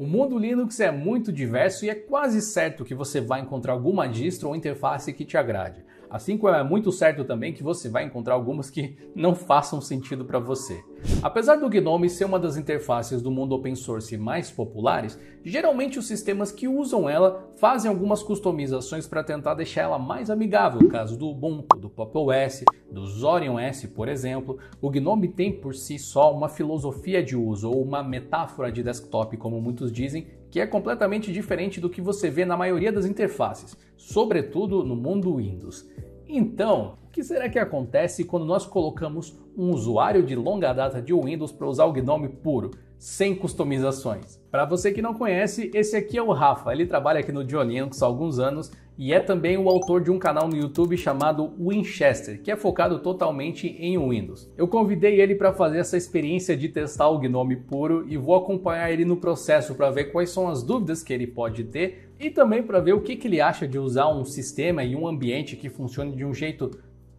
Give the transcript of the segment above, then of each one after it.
O mundo Linux é muito diverso e é quase certo que você vai encontrar alguma distro ou interface que te agrade. Assim como é muito certo também que você vai encontrar algumas que não façam sentido para você. Apesar do GNOME ser uma das interfaces do mundo open source mais populares, geralmente os sistemas que usam ela fazem algumas customizações para tentar deixar ela mais amigável. Caso do Ubuntu, do Pop! OS, do Zorin OS, por exemplo, o GNOME tem por si só uma filosofia de uso ou uma metáfora de desktop, como muitos dizem, que é completamente diferente do que você vê na maioria das interfaces, sobretudo no mundo Windows. Então, o que será que acontece quando nós colocamos um usuário de longa data de Windows para usar o GNOME puro, sem customizações? Para você que não conhece, esse aqui é o Rafa, ele trabalha aqui no Linux há alguns anos e é também o autor de um canal no YouTube chamado Winchester, que é focado totalmente em Windows. Eu convidei ele para fazer essa experiência de testar o GNOME puro e vou acompanhar ele no processo para ver quais são as dúvidas que ele pode ter e também para ver o que ele acha de usar um sistema e um ambiente que funcione de um jeito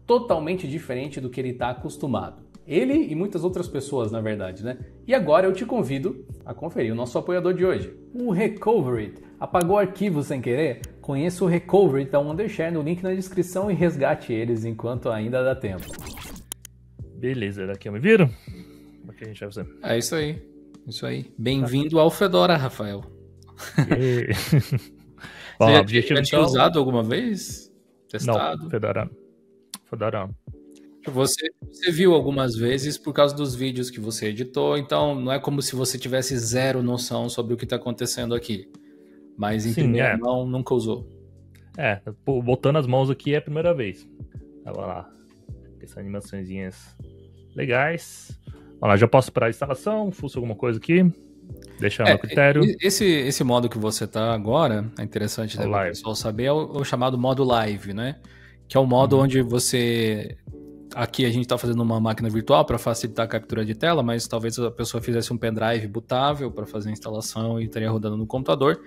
totalmente diferente do que ele está acostumado. Ele e muitas outras pessoas, na verdade, né? E agora eu te convido a conferir o nosso apoiador de hoje, o Recovery. Apagou arquivos sem querer? Conheça o Recovery da Wondershare no link na descrição e resgate eles enquanto ainda dá tempo. Beleza, daqui eu me viro? O que a gente vai fazer? É isso aí, isso aí. Bem-vindo ao Fedora, Rafael. Bom, Você objetivo já tinha usado alguma vez? Testado? Não, Fedora. Você viu algumas vezes por causa dos vídeos que você editou, então não é como se você tivesse zero noção sobre o que está acontecendo aqui. Mas em primeira mão nunca usou. Botando as mãos aqui é a primeira vez. Vai lá. Essas animaçõezinhas legais. Vamos lá, já posso parar a instalação, fuço alguma coisa aqui. Deixar no critério. Esse modo que você tá agora, é interessante o pessoal saber, é o chamado modo live, né? Que é o modo onde você... Aqui a gente está fazendo uma máquina virtual para facilitar a captura de tela, mas talvez a pessoa fizesse um pendrive bootável para fazer a instalação e estaria rodando no computador.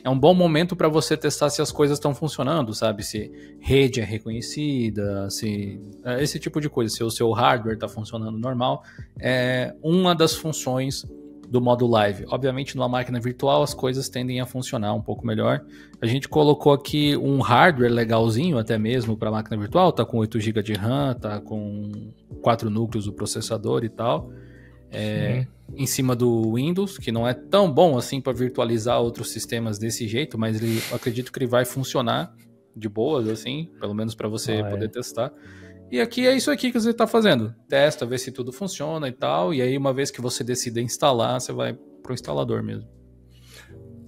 É um bom momento para você testar se as coisas estão funcionando, sabe? Se rede é reconhecida, se esse tipo de coisa, se o seu hardware está funcionando normal. É uma das funções do modo live. Obviamente, numa máquina virtual, as coisas tendem a funcionar um pouco melhor. A gente colocou aqui um hardware legalzinho até mesmo para a máquina virtual, tá com 8 GB de RAM, tá com 4 núcleos do processador e tal. Em cima do Windows, que não é tão bom assim para virtualizar outros sistemas desse jeito, mas eu acredito que ele vai funcionar de boas, assim, pelo menos para você poder testar. E aqui é isso aqui que você está fazendo. Testa, vê se tudo funciona e tal. E aí, uma vez que você decida instalar, você vai pro instalador mesmo.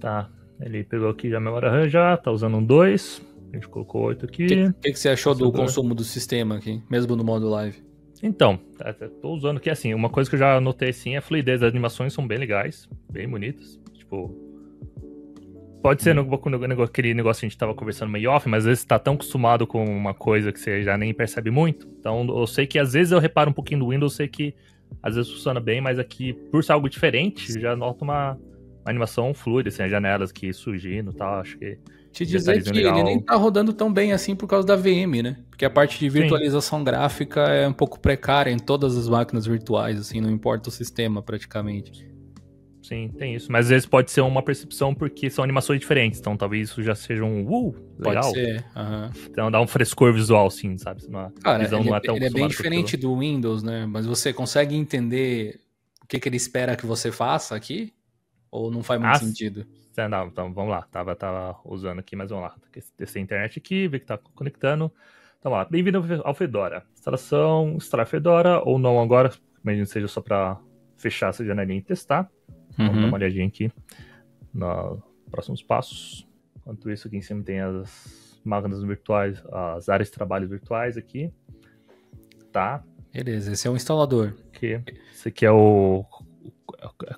Tá. Ele pegou aqui já a memória RAM já, tá usando um 2. A gente colocou 8 aqui. O que você achou do consumo do sistema aqui, mesmo no modo live? Então, tô usando aqui assim, uma coisa que eu já notei assim, a fluidez das animações são bem legais, bem bonitas. Tipo, pode ser aquele negócio que a gente tava conversando meio off, mas às vezes você tá tão acostumado com uma coisa que você já nem percebe muito. Então, eu sei que às vezes eu reparo um pouquinho do Windows, sei que às vezes funciona bem, mas aqui, por ser algo diferente, eu já noto uma animação fluida, assim, as janelas aqui surgindo e tal, acho que... Te dizer que legal. Ele nem tá rodando tão bem assim por causa da VM, né? Porque a parte de virtualização gráfica é um pouco precária em todas as máquinas virtuais, assim, não importa o sistema praticamente. Sim, tem isso. Mas às vezes pode ser uma percepção porque são animações diferentes. Então talvez isso já seja um legal. Pode ser. Então dá um frescor visual, sim, sabe? Cara, ele é bem diferente do Windows, né? Mas você consegue entender o que ele espera que você faça aqui? Ou não faz muito sentido? Não, então vamos lá. Tava usando aqui, mas vamos lá. Testei a internet aqui, ver que tá conectando. Então vamos lá. Bem-vindo ao Fedora. Instalar Fedora ou não agora. Imagino que seja só para fechar essa janelinha e testar. Vamos dar uma olhadinha aqui nos próximos passos. Enquanto isso, aqui em cima tem as máquinas virtuais, as áreas de trabalho virtuais aqui. Tá. Beleza, esse é o instalador. Esse aqui é o...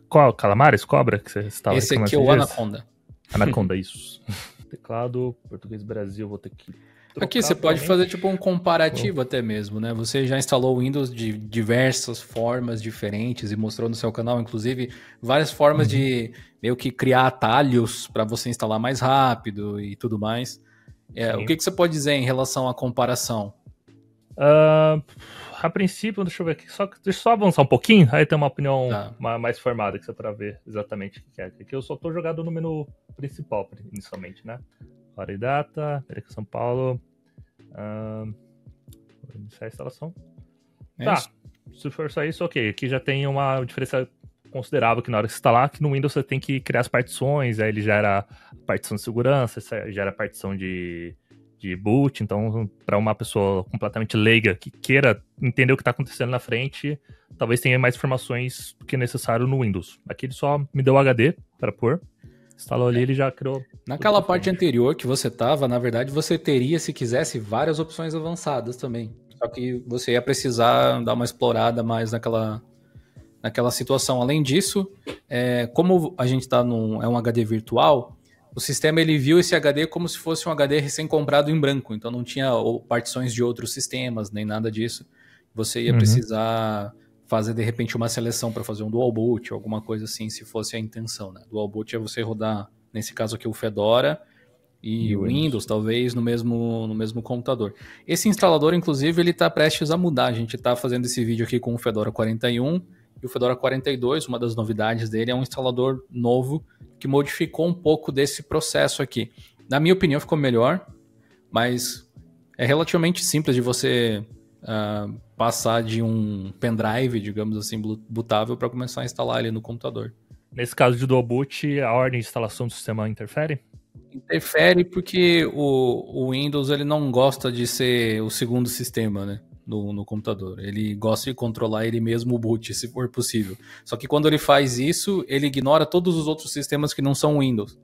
Qual? Calamares? Cobra? Que você estava Esse aqui é o Anaconda. Anaconda, isso. Teclado, português Brasil, vou ter que... Aqui você pode fazer tipo um comparativo até mesmo, né? Você já instalou o Windows de diversas formas diferentes e mostrou no seu canal, inclusive, várias formas de meio que criar atalhos para você instalar mais rápido e tudo mais. O que você pode dizer em relação à comparação? a princípio, deixa eu ver aqui, deixa eu só avançar um pouquinho, aí tem uma opinião mais formada que você para ver exatamente o que é. Aqui eu só tô jogado no menu principal, inicialmente, né? Hora e data, América São Paulo. Vou iniciar a instalação. Tá, se for só isso, ok. Aqui já tem uma diferença considerável que na hora que você instalar, que no Windows você tem que criar as partições, aí ele gera a partição de segurança, gera a partição de boot, então para uma pessoa completamente leiga que queira entender o que está acontecendo na frente, talvez tenha mais informações do que necessário no Windows. Aqui ele só me deu o HD para pôr, instalou ali, ele já criou. Naquela parte anterior que você estava, na verdade, você teria, se quisesse, várias opções avançadas também. Só que você ia precisar dar uma explorada mais naquela situação. Além disso, como a gente está é um HD virtual, o sistema ele viu esse HD como se fosse um HD recém-comprado em branco, então não tinha partições de outros sistemas, nem nada disso. Você ia precisar fazer, de repente, uma seleção para fazer um dual boot, alguma coisa assim, se fosse a intenção, né? Dual boot é você rodar, nesse caso aqui, o Fedora e o Windows, talvez, no mesmo computador. Esse instalador, inclusive, ele está prestes a mudar. A gente está fazendo esse vídeo aqui com o Fedora 41 e o Fedora 42, uma das novidades dele é um instalador novo que modificou um pouco desse processo aqui. Na minha opinião, ficou melhor, mas é relativamente simples de você passar de um pendrive, digamos assim, bootável para começar a instalar ele no computador. Nesse caso de dual boot, a ordem de instalação do sistema interfere? Interfere porque o Windows ele não gosta de ser o segundo sistema, né? No computador. Ele gosta de controlar ele mesmo o boot, se for possível. Só que quando ele faz isso, ele ignora todos os outros sistemas que não são Windows.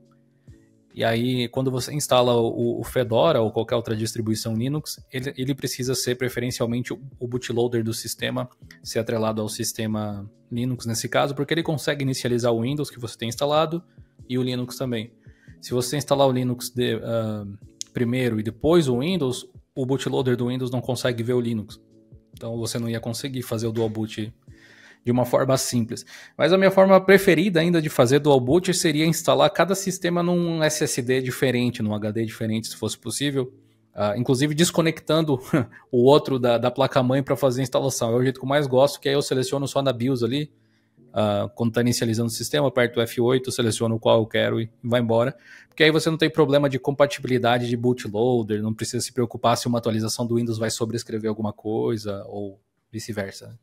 E aí, quando você instala o Fedora ou qualquer outra distribuição Linux, ele precisa ser preferencialmente o bootloader do sistema, ser atrelado ao sistema Linux nesse caso, porque ele consegue inicializar o Windows que você tem instalado e o Linux também. Se você instalar o Linux primeiro e depois o Windows, o bootloader do Windows não consegue ver o Linux. Então você não ia conseguir fazer o dual boot de uma forma simples. Mas a minha forma preferida ainda de fazer dual boot seria instalar cada sistema num SSD diferente, num HD diferente, se fosse possível. Inclusive desconectando o outro da placa-mãe para fazer a instalação. É o jeito que eu mais gosto, que aí eu seleciono só na BIOS ali. Quando está inicializando o sistema, aperto o F8, seleciono o qual eu quero e vai embora. Porque aí você não tem problema de compatibilidade de bootloader, não precisa se preocupar se uma atualização do Windows vai sobrescrever alguma coisa ou vice-versa.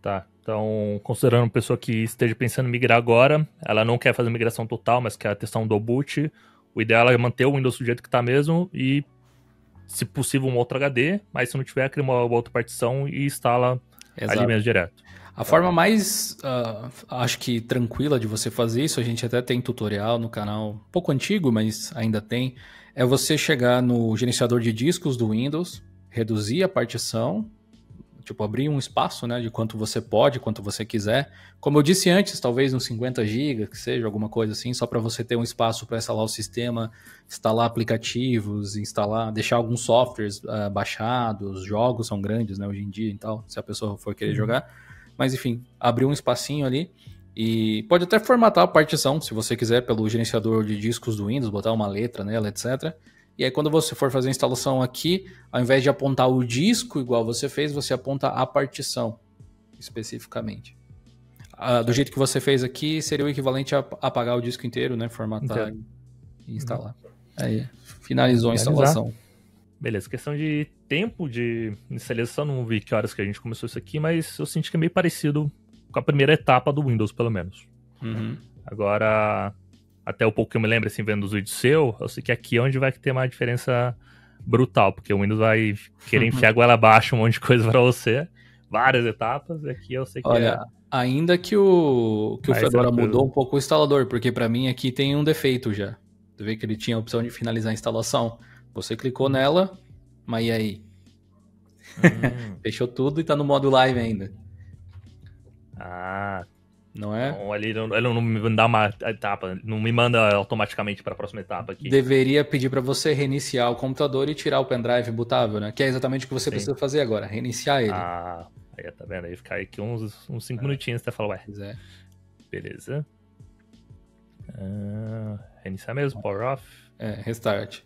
Tá, então considerando uma pessoa que esteja pensando em migrar agora, ela não quer fazer migração total, mas quer testar um dual boot, o ideal é manter o Windows do jeito que está mesmo e, se possível, um outro HD, mas se não tiver, cria uma outra partição e instala ali mesmo direto. A forma mais, acho que tranquila de você fazer isso, a gente até tem tutorial no canal, um pouco antigo, mas ainda tem, é você chegar no gerenciador de discos do Windows, reduzir a partição, tipo abrir um espaço, né, de quanto você pode, quanto você quiser. Como eu disse antes, talvez uns 50 GB, que seja alguma coisa assim, só para você ter um espaço para instalar o sistema, instalar aplicativos, deixar alguns softwares baixados, jogos são grandes, né, hoje em dia e tal, se a pessoa for querer jogar. Mas enfim, abrir um espacinho ali e pode até formatar a partição, se você quiser, pelo gerenciador de discos do Windows, botar uma letra nela, etc. E aí quando você for fazer a instalação aqui, ao invés de apontar o disco igual você fez, você aponta a partição especificamente. Do jeito que você fez aqui, seria o equivalente a apagar o disco inteiro, né? Formatar e instalar. Aí, finalizou a instalação. Beleza, questão de tempo de inicialização, não vi que horas que a gente começou isso aqui, mas eu senti que é meio parecido com a primeira etapa do Windows, pelo menos. Agora, até o pouco que eu me lembro, assim, vendo os vídeos seu, eu sei que aqui é onde vai ter uma diferença brutal, porque o Windows vai querer enfiar a goela abaixo um monte de coisa pra você, várias etapas, e aqui eu sei que ainda que o Fedora mudou um pouco o instalador, porque pra mim aqui tem um defeito já. Tu vê que ele tinha a opção de finalizar a instalação. Você clicou nela, mas e aí? Fechou tudo e tá no modo live ainda. Não é? Então, ele não me dá uma etapa, não me manda automaticamente para a próxima etapa aqui. Deveria pedir para você reiniciar o computador e tirar o pendrive bootável, né? Que é exatamente o que você precisa fazer agora, reiniciar ele. Aí tá vendo? Aí fica aqui uns 5 minutinhos até falar, Beleza. Reiniciar mesmo, power off. Restart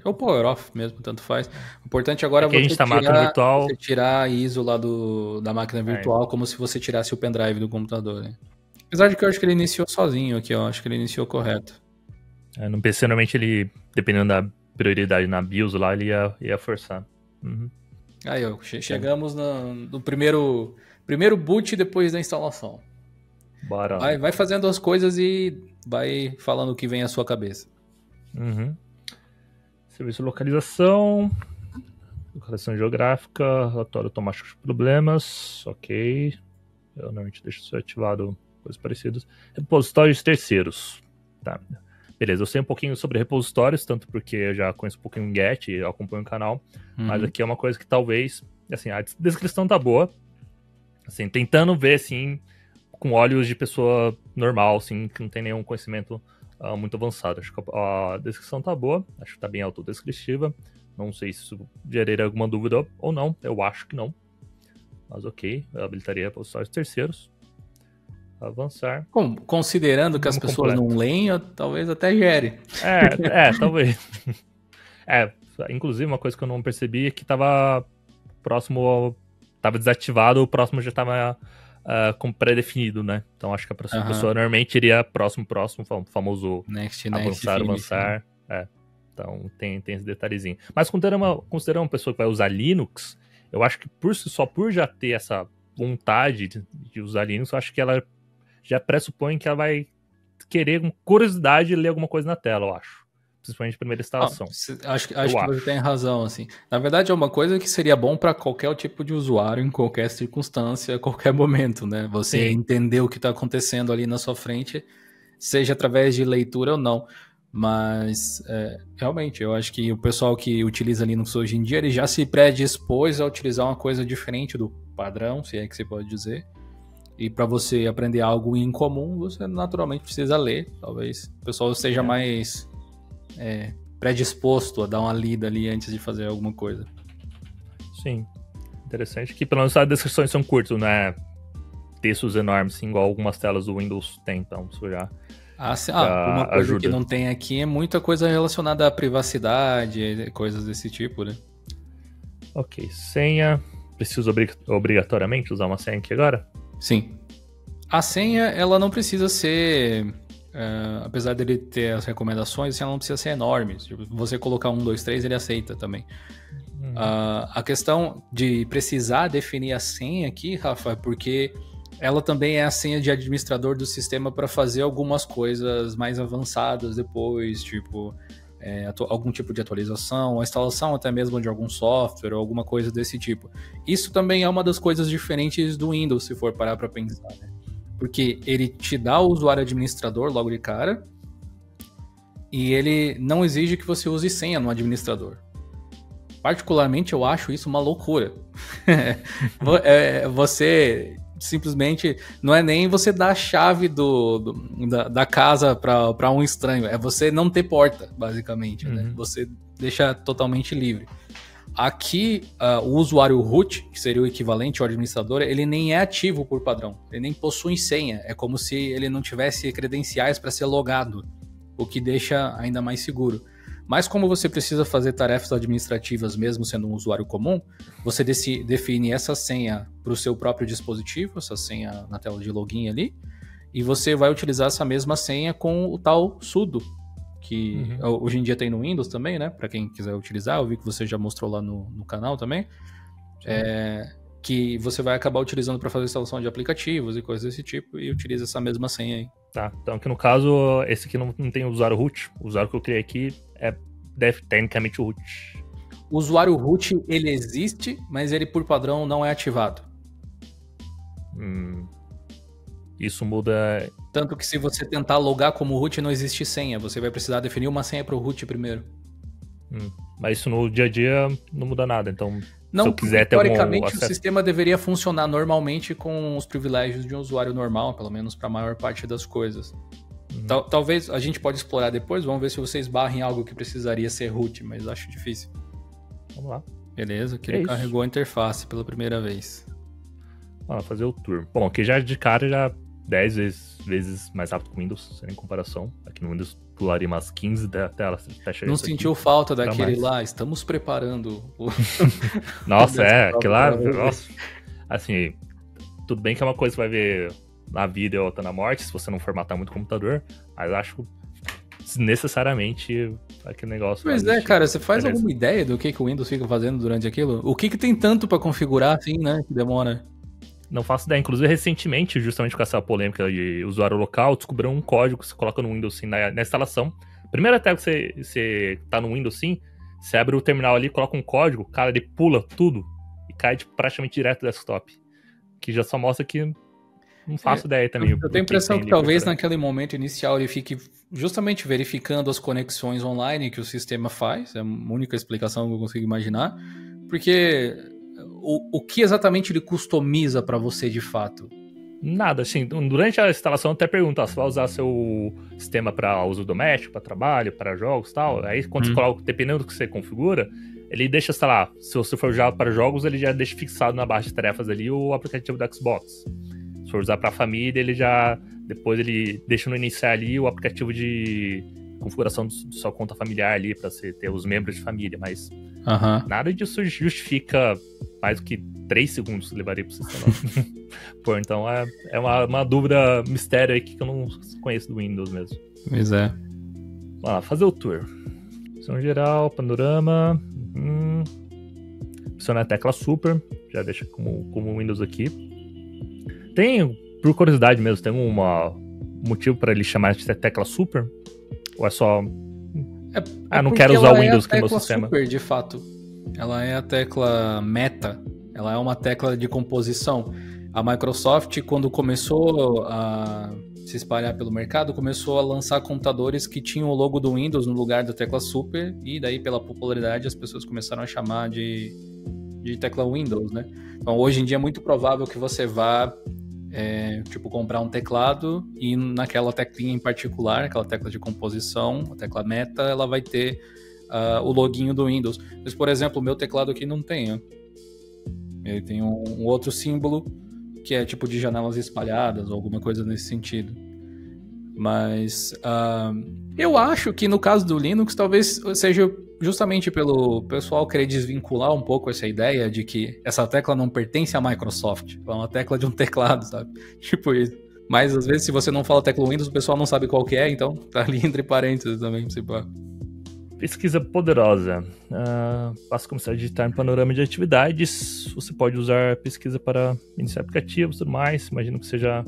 Ou power off mesmo, tanto faz. O importante agora é que a gente tá máquina virtual. Você tirar a ISO lá da máquina virtual como se você tirasse o pendrive do computador, né? Apesar de que eu acho que ele iniciou sozinho aqui, ó. Acho que ele iniciou correto. No PC, normalmente ele, dependendo da prioridade na BIOS lá, ele ia forçar. Uhum. Aí, ó, chegamos no primeiro boot depois da instalação. Bora. Vai fazendo as coisas e vai falando o que vem à sua cabeça. Uhum. Serviço de localização geográfica, relatório automático de problemas, ok. Eu normalmente deixo isso ativado, coisas parecidas. Repositórios terceiros. Tá. Beleza, eu sei um pouquinho sobre repositórios, tanto porque eu já conheço um pouquinho o Get e acompanho o canal, mas aqui é uma coisa que talvez, assim, a descrição tá boa, assim, tentando ver, assim, com olhos de pessoa normal, assim, que não tem nenhum conhecimento muito avançado. Acho que a descrição tá boa, acho que tá bem autodescritiva. Não sei se isso geraria alguma dúvida ou não, eu acho que não. Mas ok, eu habilitaria repositórios terceiros. Avançar. Considerando que as pessoas não leem, talvez até gere. Talvez. Inclusive uma coisa que eu não percebi é que tava desativado, o próximo já tava como pré-definido, né? Então acho que a próxima pessoa normalmente iria próximo, famoso next, avançar. Então tem esse detalhezinho. Mas considerando uma pessoa que vai usar Linux, eu acho que por já ter essa vontade de usar Linux, eu acho que ela já pressupõe que ela vai querer com curiosidade ler alguma coisa na tela, eu acho. Principalmente a primeira instalação. Acho que você tem razão, assim. Na verdade, é uma coisa que seria bom para qualquer tipo de usuário, em qualquer circunstância, a qualquer momento, né? Você entender o que está acontecendo ali na sua frente, seja através de leitura ou não. Mas, realmente, eu acho que o pessoal que utiliza Linux hoje em dia, ele já se predispôs a utilizar uma coisa diferente do padrão, se é que você pode dizer. E para você aprender algo incomum, você naturalmente precisa ler. Talvez o pessoal esteja mais predisposto a dar uma lida ali antes de fazer alguma coisa. Sim. Interessante que pelo menos as descrições são curtas, não é textos enormes, assim, igual algumas telas do Windows tem, então isso já uma coisa ajuda. Que não tem aqui é muita coisa relacionada à privacidade, coisas desse tipo, né? Ok, senha. Preciso obrigatoriamente usar uma senha aqui agora? Sim. A senha, ela não precisa ser... apesar dele ter as recomendações, ela não precisa ser enorme. Se você colocar 1, 2, 3, ele aceita também. A questão de precisar definir a senha aqui, Rafa, é porque ela também é a senha de administrador do sistema para fazer algumas coisas mais avançadas depois, tipo algum tipo de atualização, a instalação até mesmo de algum software ou alguma coisa desse tipo. Isso também é uma das coisas diferentes do Windows, se for parar para pensar, né? Porque ele te dá o usuário administrador logo de cara e ele não exige que você use senha no administrador. Particularmente, eu acho isso uma loucura. Você simplesmente... Não é nem você dar a chave da casa para um estranho. É você não ter porta, basicamente. Né? Você deixa totalmente livre. Aqui, o usuário root, que seria o equivalente ao administrador, ele nem é ativo por padrão. Ele nem possui senha. É como se ele não tivesse credenciais para ser logado, o que deixa ainda mais seguro. Mas como você precisa fazer tarefas administrativas mesmo sendo um usuário comum, você define essa senha para o seu próprio dispositivo, essa senha na tela de login ali, e você vai utilizar essa mesma senha com o tal sudo, que hoje em dia tem no Windows também, né? Para quem quiser utilizar, eu vi que você já mostrou lá no canal também. Que você vai acabar utilizando para fazer instalação de aplicativos e coisas desse tipo, e utiliza essa mesma senha aí. Tá, então aqui no caso, esse aqui não tem usuário root. O usuário que eu criei aqui é tecnicamente o root. O usuário root, ele existe, mas ele por padrão não é ativado. Isso muda... Tanto que se você tentar logar como root, não existe senha. Você vai precisar definir uma senha para o root primeiro. Mas isso no dia a dia não muda nada, então... Não, se eu quiser ter teoricamente o sistema deveria funcionar normalmente com os privilégios de um usuário normal, pelo menos para a maior parte das coisas. Talvez a gente pode explorar depois, vamos ver se vocês barrem algo que precisaria ser root, mas acho difícil. Vamos lá. Beleza, que ele carregou a interface pela primeira vez. Vamos fazer o tour. Bom, aqui já de cara 10 vezes mais rápido que o Windows, sem comparação. Aqui no Windows pularia umas 15 telas até chegar. Não sentiu falta daquele lá? Estamos preparando o... Nossa, aquilo lá... Nossa. Assim, tudo bem que é uma coisa que você vai ver na vida e outra na morte, se você não formatar muito o computador, mas eu acho necessariamente aquele negócio... Pois é, cara, você faz alguma ideia do que o Windows fica fazendo durante aquilo? O que tem tanto pra configurar assim, né, que demora? Não faço ideia. Inclusive, recentemente, justamente com essa polêmica de usuário local, descobriram um código que você coloca no Windows Sim na instalação. Primeiro até que você tá no Windows Sim, você abre o terminal ali, coloca um código, cara, ele pula tudo e cai praticamente direto do desktop. Que já só mostra que não faço ideia também. Eu tenho a impressão que talvez naquele momento inicial ele fique justamente verificando as conexões online que o sistema faz. É a única explicação que eu consigo imaginar. Porque... O que exatamente ele customiza para você de fato? Nada, assim, durante a instalação até pergunta, você vai usar seu sistema para uso doméstico, para trabalho, para jogos e tal, aí quando você coloca, dependendo do que você configura, ele deixa, sei lá, se você for usar para jogos, ele já deixa fixado na barra de tarefas ali o aplicativo do Xbox. Se for usar para família, ele já, depois ele deixa no iniciar ali o aplicativo de configuração da sua conta familiar ali, para você ter os membros de família, mas nada disso justifica mais do que 3 segundos que levaria para você instalar. Pô, então é uma dúvida mistério aí que eu não conheço do Windows mesmo. Pois é. Vamos lá, fazer o tour. Opção geral, panorama. Pressiona a tecla Super, já deixa como Windows aqui. Tem, por curiosidade mesmo, tem um motivo para ele chamar de tecla Super? Ou é só... não quero usar o Windows aqui no meu sistema. Super, de fato. Ela é a tecla meta. Ela é uma tecla de composição. A Microsoft, quando começou a se espalhar pelo mercado, começou a lançar computadores que tinham o logo do Windows no lugar da tecla Super, e daí, pela popularidade, as pessoas começaram a chamar de tecla Windows, né? Então, hoje em dia é muito provável que você vá comprar um teclado e naquela teclinha em particular, aquela tecla de composição, a tecla meta, ela vai ter o loginho do Windows. Mas, por exemplo, o meu teclado aqui não tem, ó. Ele tem um outro símbolo que é tipo de janelas espalhadas ou alguma coisa nesse sentido. Mas eu acho que no caso do Linux talvez seja justamente pelo pessoal querer desvincular um pouco essa ideia de que essa tecla não pertence à Microsoft. É uma tecla de um teclado, sabe? Tipo isso. Mas às vezes se você não fala tecla Windows, o pessoal não sabe qual que é, então tá ali entre parênteses também. Pesquisa poderosa. Basta começar a digitar em panorama de atividades. Você pode usar pesquisa para iniciar aplicativos e tudo mais. Imagino que seja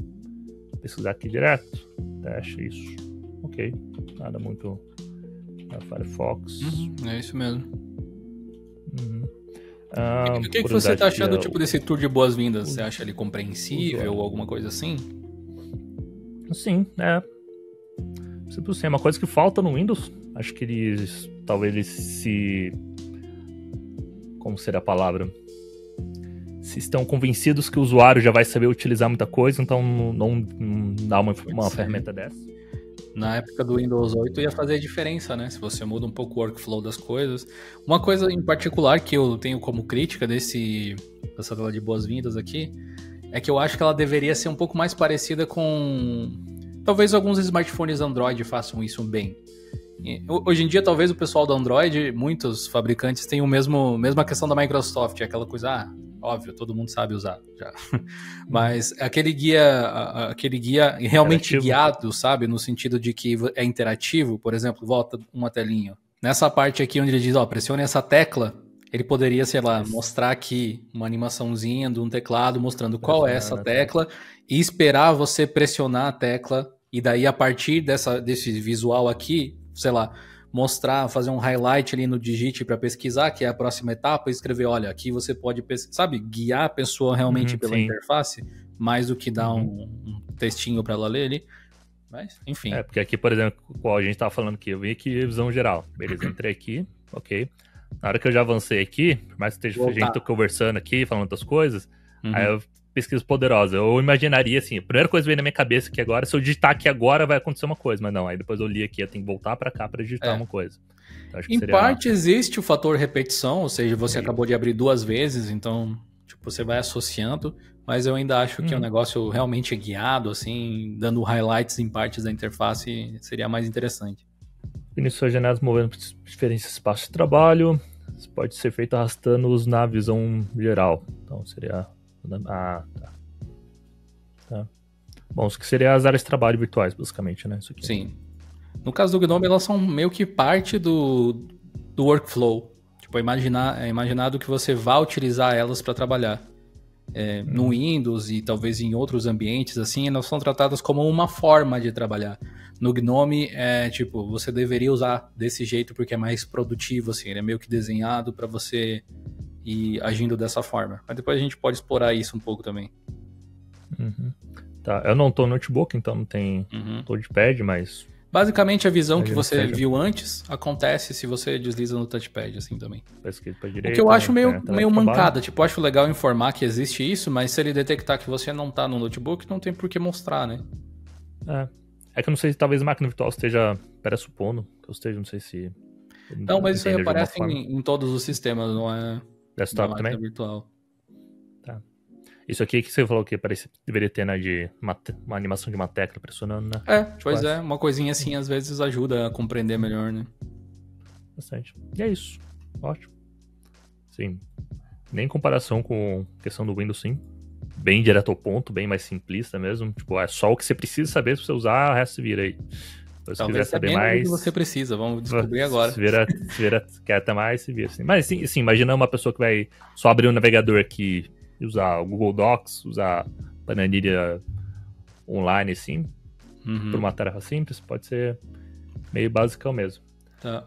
pesquisar aqui direto. Teste isso. Ok. Nada muito... Firefox. É isso mesmo. O que você tá achando tipo desse tour de boas-vindas? Você acha ele compreensível ou alguma coisa assim? Sim, é uma coisa que falta no Windows. Acho que talvez se... Como será a palavra? Se estão convencidos que o usuário já vai saber utilizar muita coisa, então não dá uma ferramenta dessa. Na época do Windows 8 ia fazer a diferença, né? Se você muda um pouco o workflow das coisas. Uma coisa em particular que eu tenho como crítica dessa tela de boas-vindas aqui é que eu acho que ela deveria ser um pouco mais parecida com... Talvez alguns smartphones Android façam isso bem. Hoje em dia, talvez o pessoal do Android, muitos fabricantes tenham mesma questão da Microsoft, aquela coisa, óbvio, todo mundo sabe usar já. Mas aquele guia realmente guiado, sabe? No sentido de que é interativo, por exemplo, volta uma telinha. Nessa parte aqui onde ele diz, pressione essa tecla, ele poderia, sei lá, mostrar aqui uma animaçãozinha de um teclado mostrando qual é essa tecla e esperar você pressionar a tecla e daí a partir desse visual aqui, sei lá, mostrar, fazer um highlight ali no Digite para pesquisar, que é a próxima etapa, e escrever, olha, aqui você pode, sabe, guiar a pessoa realmente pela interface, mais do que dar um textinho para ela ler ali. Mas, enfim. Porque aqui, por exemplo, qual a gente tava falando aqui, eu vim aqui visão geral. Beleza, entrei aqui, ok. Na hora que eu já avancei aqui, por mais que esteja a gente conversando aqui, falando outras coisas, aí eu pesquisa poderosa. Eu imaginaria assim, a primeira coisa que veio na minha cabeça que agora, se eu digitar aqui agora, vai acontecer uma coisa, mas não, aí depois eu li aqui, eu tenho que voltar pra cá pra digitar uma coisa. Então, acho que parte existe o fator repetição, ou seja, você acabou de abrir 2 vezes, então, você vai associando, mas eu ainda acho que o negócio realmente é guiado, assim, dando highlights em partes da interface, seria mais interessante. Iniciar janelas movendo para diferentes espaços de trabalho. Isso pode ser feito arrastando-os na visão geral. Então seria... tá. Bom, isso que seria as áreas de trabalho virtuais, basicamente, né? Isso aqui. Sim. No caso do GNOME, elas são meio que parte do workflow. Tipo, é imaginado que você vá utilizar elas para trabalhar. No Windows e talvez em outros ambientes, assim, elas são tratadas como uma forma de trabalhar. No GNOME, tipo, você deveria usar desse jeito porque é mais produtivo, assim, ele é meio que desenhado para você ir agindo dessa forma. Mas depois a gente pode explorar isso um pouco também. Tá, eu não tô no notebook, então não tem touchpad, mas... Basicamente, a visão que você viu antes acontece se você desliza no touchpad, assim, também. Direita, o que eu acho meio mancada. Tipo, eu acho legal informar que existe isso, mas se ele detectar que você não tá no notebook, não tem por que mostrar, né? É que eu não sei se talvez a máquina virtual esteja pressupondo que eu esteja, não sei se... Não, mas isso aí aparece em todos os sistemas, não é... Desktop também? Virtual. Tá. Isso aqui que você falou que deveria ter, né, de uma animação de uma tecla pressionando, né? Pois é, uma coisinha assim às vezes ajuda a compreender melhor, né? Bastante. E é isso. Ótimo. Sim. Nem em comparação com a questão do Windows, sim. Bem direto ao ponto, bem mais simplista mesmo. Tipo, é só o que você precisa saber pra você usar, o resto se vira aí. Se talvez quiser saber mais do que você precisa, vamos descobrir agora. Se vira, quer até mais, se vira assim. Mas assim, imagina uma pessoa que vai só abrir o navegador aqui e usar o Google Docs, usar planilha online, assim, por uma tarefa simples, pode ser meio basicão mesmo.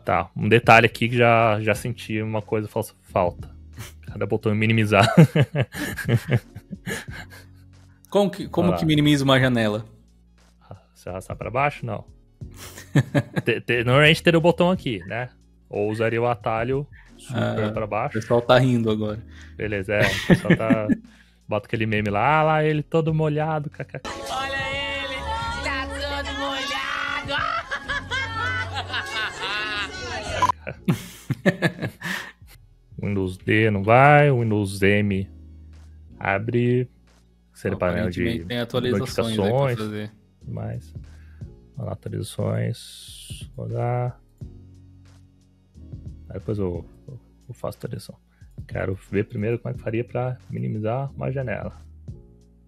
Tá, um detalhe aqui que já senti uma coisa falta. Cada botão minimizar. Como que minimiza uma janela? Se arrastar pra baixo, não. Normalmente teria o botão aqui, né? Ou usaria o atalho super pra baixo. O pessoal tá rindo agora. Beleza, o pessoal tá... Bota aquele meme lá, ele todo molhado. Olha ele, tá todo molhado. Windows D não vai, Windows M abre. Seria painel de tem atualizações aí pra fazer. Mais. Atualizações. Rodar. Aí depois eu faço a atualização. Quero ver primeiro como é que faria para minimizar uma janela.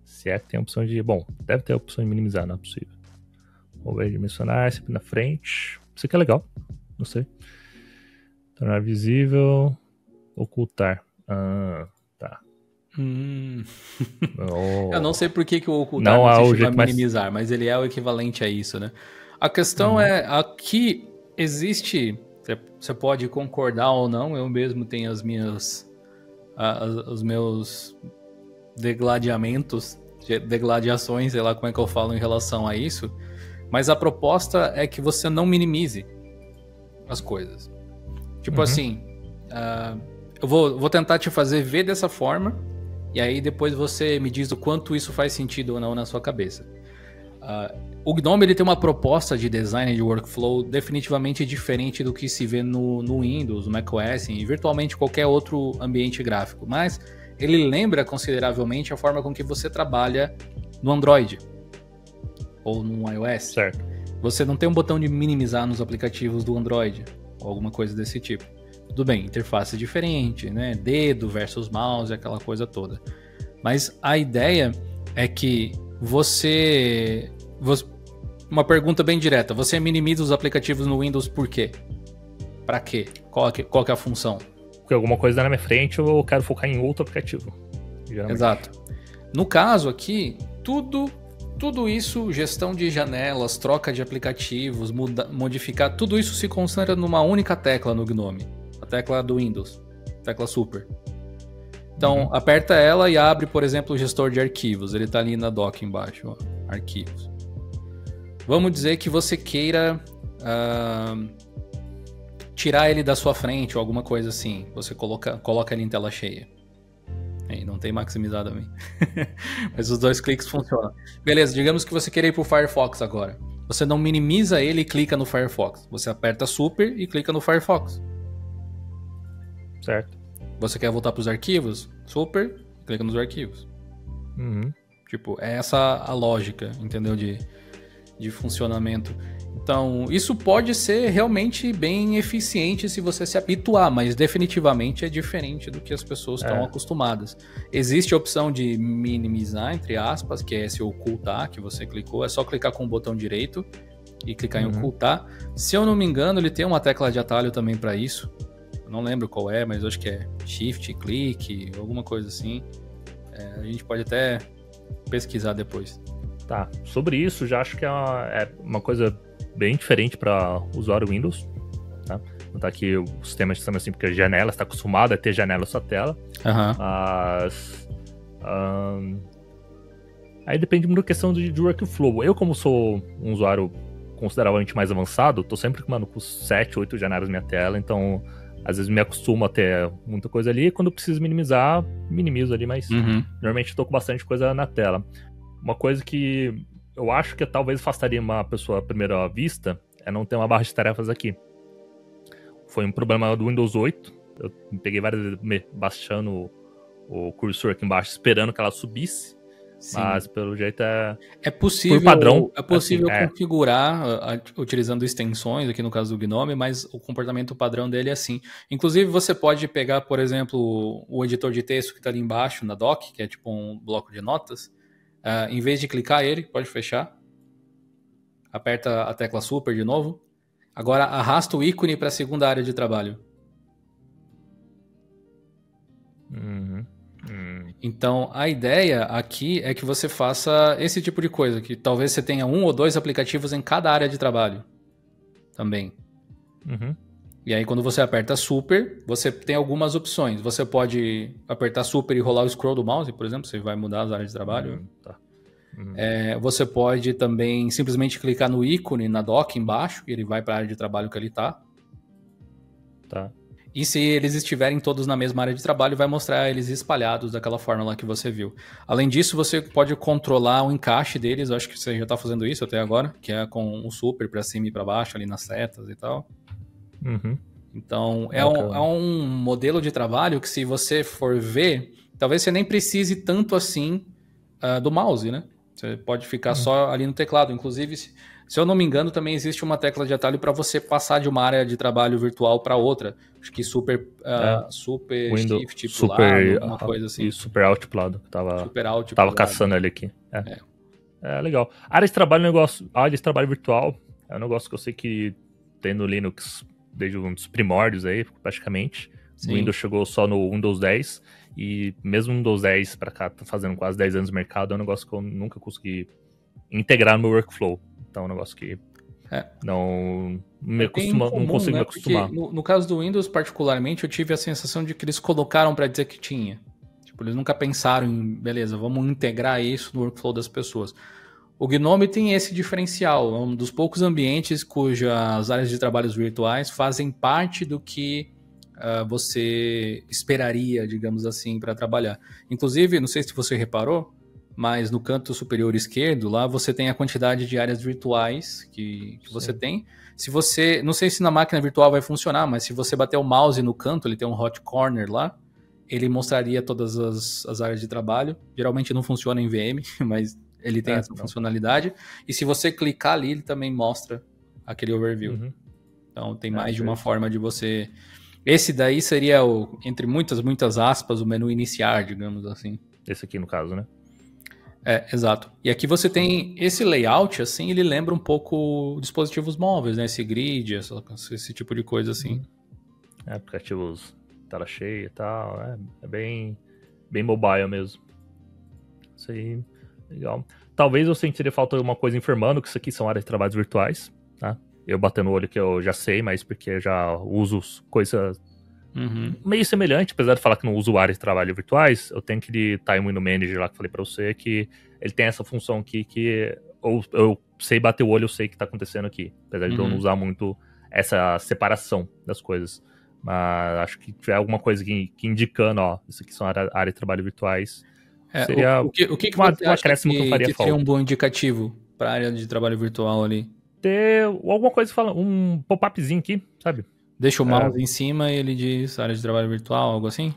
Se é que tem a opção de... Bom, deve ter a opção de minimizar, não é possível. Vou ver dimensionar, esse aqui na frente. Isso aqui é legal, não sei. Tornar visível, ocultar. Tá. Eu não sei por que o ocultar não se chama minimizar, mas ele é o equivalente a isso, né? A questão é, aqui existe... Você pode concordar ou não, eu mesmo tenho os meus degladiações, sei lá como é que eu falo em relação a isso, mas a proposta é que você não minimize as coisas. Tipo assim, eu vou tentar te fazer ver dessa forma, e aí depois você me diz o quanto isso faz sentido ou não na sua cabeça. O GNOME ele tem uma proposta de design de workflow definitivamente diferente do que se vê no Windows, no macOS e virtualmente qualquer outro ambiente gráfico, mas ele lembra consideravelmente a forma com que você trabalha no Android ou no iOS. Certo. Você não tem um botão de minimizar nos aplicativos do Android ou alguma coisa desse tipo. Tudo bem, interface diferente, né? Dedo versus mouse, aquela coisa toda. Mas a ideia é que uma pergunta bem direta. Você minimiza os aplicativos no Windows por quê? Pra quê? Qual que é a função? Porque alguma coisa na minha frente eu quero focar em outro aplicativo. Geralmente. Exato. No caso aqui, tudo isso, gestão de janelas, troca de aplicativos, modificar, tudo isso se concentra numa única tecla no GNOME. A tecla do Windows. Tecla Super. Então, aperta ela e abre, por exemplo, o gestor de arquivos. Ele tá ali na dock embaixo, ó. Arquivos. Vamos dizer que você queira tirar ele da sua frente ou alguma coisa assim. Você coloca ele em tela cheia. Aí, não tem maximizar também. Mas os dois cliques funcionam. Beleza, digamos que você queira ir pro Firefox agora. Você não minimiza ele e clica no Firefox. Você aperta Super e clica no Firefox. Certo. Você quer voltar para os arquivos? Super, clica nos arquivos. Uhum. Tipo, é essa a lógica, entendeu? De funcionamento. Então, isso pode ser realmente bem eficiente se você se habituar, mas definitivamente é diferente do que as pessoas estão acostumadas. Existe a opção de minimizar, entre aspas, que é esse ocultar, que você clicou. É só clicar com o botão direito e clicar em ocultar. Se eu não me engano, ele tem uma tecla de atalho também para isso. Eu não lembro qual é, mas eu acho que é Shift, clique, alguma coisa assim. A gente pode até pesquisar depois. Tá, sobre isso, já acho que é uma coisa bem diferente para usuário Windows. Tá? Notar que o sistema chama assim, porque a janela está acostumado a ter janela na sua tela. Mas aí depende muito da questão de workflow. Eu, como sou um usuário consideravelmente mais avançado, tô sempre com 7, 8 janelas na minha tela, então às vezes me acostumo a ter muita coisa ali, e quando eu preciso minimizar, minimizo ali, mas normalmente tô com bastante coisa na tela. Uma coisa que eu acho que talvez afastaria uma pessoa à primeira vista é não ter uma barra de tarefas aqui. Foi um problema do Windows 8, eu peguei várias vezes baixando o cursor aqui embaixo, esperando que ela subisse. Sim. Mas pelo jeito é possível, por padrão, é possível assim, configurar utilizando extensões, aqui no caso do Gnome, mas o comportamento padrão dele é assim. Inclusive você pode pegar, por exemplo, o editor de texto que está ali embaixo na dock, que é tipo um bloco de notas, em vez de clicar ele, pode fechar, aperta a tecla Super de novo, agora arrasta o ícone para a segunda área de trabalho. Então, a ideia aqui é que você faça esse tipo de coisa, que talvez você tenha 1 ou 2 aplicativos em cada área de trabalho também. E aí, quando você aperta Super, você tem algumas opções. Você pode apertar Super e rolar o scroll do mouse, por exemplo, você vai mudar as áreas de trabalho. Você pode também simplesmente clicar no ícone na dock embaixo, e ele vai para a área de trabalho que ele está. E se eles estiverem todos na mesma área de trabalho, vai mostrar eles espalhados daquela forma lá que você viu. Além disso, você pode controlar o encaixe deles. Eu acho que você já está fazendo isso até agora, que é com o Super para cima e para baixo, ali nas setas e tal. Então, é um modelo de trabalho que, se você for ver, talvez você nem precise tanto assim do mouse, né? Você pode ficar só ali no teclado. Inclusive, se eu não me engano, também existe uma tecla de atalho para você passar de uma área de trabalho virtual para outra. Acho que Super Windows, Shift Super, alguma coisa assim. E Super Alt Plado. Super Alt tava caçando ele aqui. É legal. Área de trabalho virtual é um negócio que eu sei que tem no Linux desde um dos primórdios aí, praticamente. O Windows chegou só no Windows 10. E mesmo no Windows 10 para cá, tá fazendo quase 10 anos de mercado, é um negócio que eu nunca consegui integrar no meu workflow. Então é um negócio que não consigo me acostumar. No caso do Windows, particularmente, eu tive a sensação de que eles colocaram para dizer que tinha. Tipo, eles nunca pensaram em, beleza, vamos integrar isso no workflow das pessoas. O Gnome tem esse diferencial. É um dos poucos ambientes cujas áreas de trabalhos virtuais fazem parte do que você esperaria, digamos assim, para trabalhar. Inclusive, não sei se você reparou, mas no canto superior esquerdo, lá você tem a quantidade de áreas virtuais que você tem. Se você, não sei se na máquina virtual vai funcionar, mas se você bater o mouse no canto, ele tem um hot corner lá, ele mostraria todas as áreas de trabalho. Geralmente não funciona em VM, mas ele tem essa funcionalidade. E se você clicar ali, ele também mostra aquele overview. Então tem mais de uma forma de você... Esse daí seria, entre muitas aspas, o menu iniciar, digamos assim. Esse aqui, no caso, né? Exato. E aqui você tem esse layout, assim, ele lembra um pouco dispositivos móveis, né? Esse grid, esse tipo de coisa, assim. Aplicativos tela cheia e tal. É bem mobile mesmo. Isso aí, legal. Talvez eu sentiria falta de uma coisa informando que isso aqui são áreas de trabalhos virtuais, tá? Eu batendo o olho que eu já sei, mas porque eu já uso coisas meio semelhante, apesar de falar que não uso áreas de trabalho virtuais, eu tenho aquele Time Window Manager lá que eu falei pra você, que ele tem essa função aqui que eu sei bater o olho, eu sei o que tá acontecendo aqui, apesar de eu não usar muito essa separação das coisas. Mas acho que tiver alguma coisa que indicando, isso aqui são áreas de trabalho virtuais, seria o que você acha que seria um bom indicativo para a área de trabalho virtual ali? Ter alguma coisa falando, um pop-upzinho aqui, sabe? Deixa o mouse em cima e ele diz área de trabalho virtual, algo assim?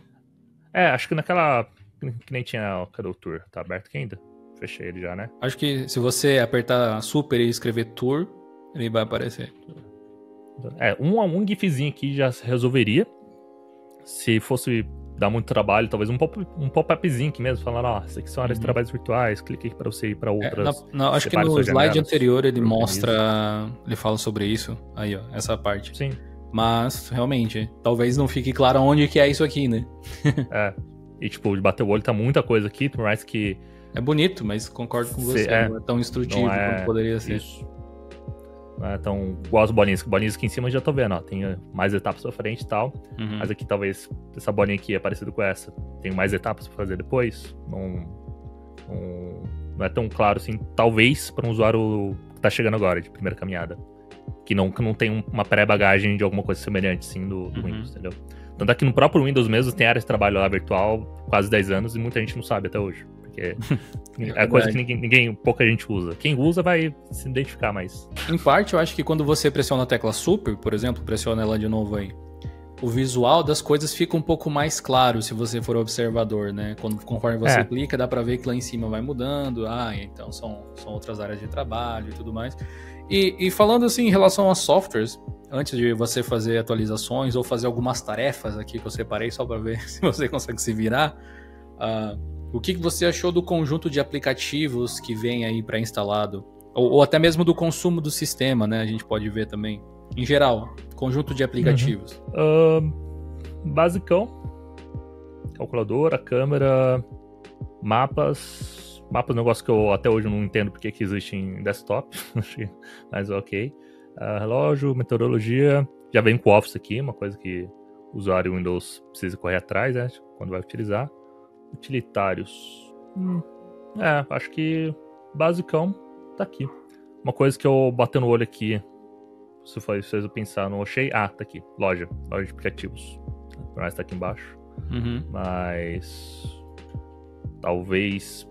Acho que naquela que nem tinha... Cadê o Tour? Tá aberto aqui ainda? Fechei ele já, né? Acho que se você apertar Super e escrever Tour, ele vai aparecer. Um gifzinho aqui já resolveria. Se fosse dar muito trabalho, talvez um pop-upzinho aqui mesmo, falando, ó, essas aqui são áreas de trabalhos virtuais, clique aqui pra você ir pra outras. Acho que no slide anterior ele mostra, ele fala sobre isso. Aí, ó, essa parte. Sim. Mas, realmente, talvez não fique claro onde que é isso aqui, né? E tipo, de bater o olho tá muita coisa aqui, por mais que... É bonito, mas concordo com você, não é tão instrutivo quanto poderia ser. Isso. Não é tão igual as bolinhas. Bolinhas aqui em cima eu já tô vendo, ó. Tem mais etapas pra frente e tal. Mas aqui talvez essa bolinha aqui é parecida com essa. Tem mais etapas pra fazer depois. Não é tão claro assim. Talvez pra um usuário que tá chegando agora, de primeira caminhada. Que não tem uma pré-bagagem de alguma coisa semelhante, assim, do Windows, entendeu? Tanto é que no próprio Windows mesmo tem área de trabalho lá virtual quase 10 anos e muita gente não sabe até hoje. Porque é coisa que pouca gente usa. Quem usa vai se identificar mais. Em parte, eu acho que quando você pressiona a tecla Super, por exemplo, pressiona ela de novo aí, o visual das coisas fica um pouco mais claro se você for observador, né? Conforme você clica, dá pra ver que lá em cima vai mudando. Então são outras áreas de trabalho e tudo mais. E falando assim em relação a softwares, antes de você fazer atualizações ou fazer algumas tarefas aqui que eu separei só pra ver se você consegue se virar, o que você achou do conjunto de aplicativos que vem aí pré-instalado? Ou até mesmo do consumo do sistema, né? A gente pode ver também. Em geral, conjunto de aplicativos. Basicão. Calculadora, câmera, mapas. Mapas é um negócio que eu até hoje não entendo porque que existe em desktop. Mas ok. Relógio, meteorologia. Já vem com o Office aqui, uma coisa que o usuário Windows precisa correr atrás, né? Quando vai utilizar. Utilitários. Acho que basicão tá aqui. Uma coisa que eu bati no olho aqui, se fez eu pensar, não achei. Tá aqui. Loja de aplicativos. Por mais tá aqui embaixo. Mas talvez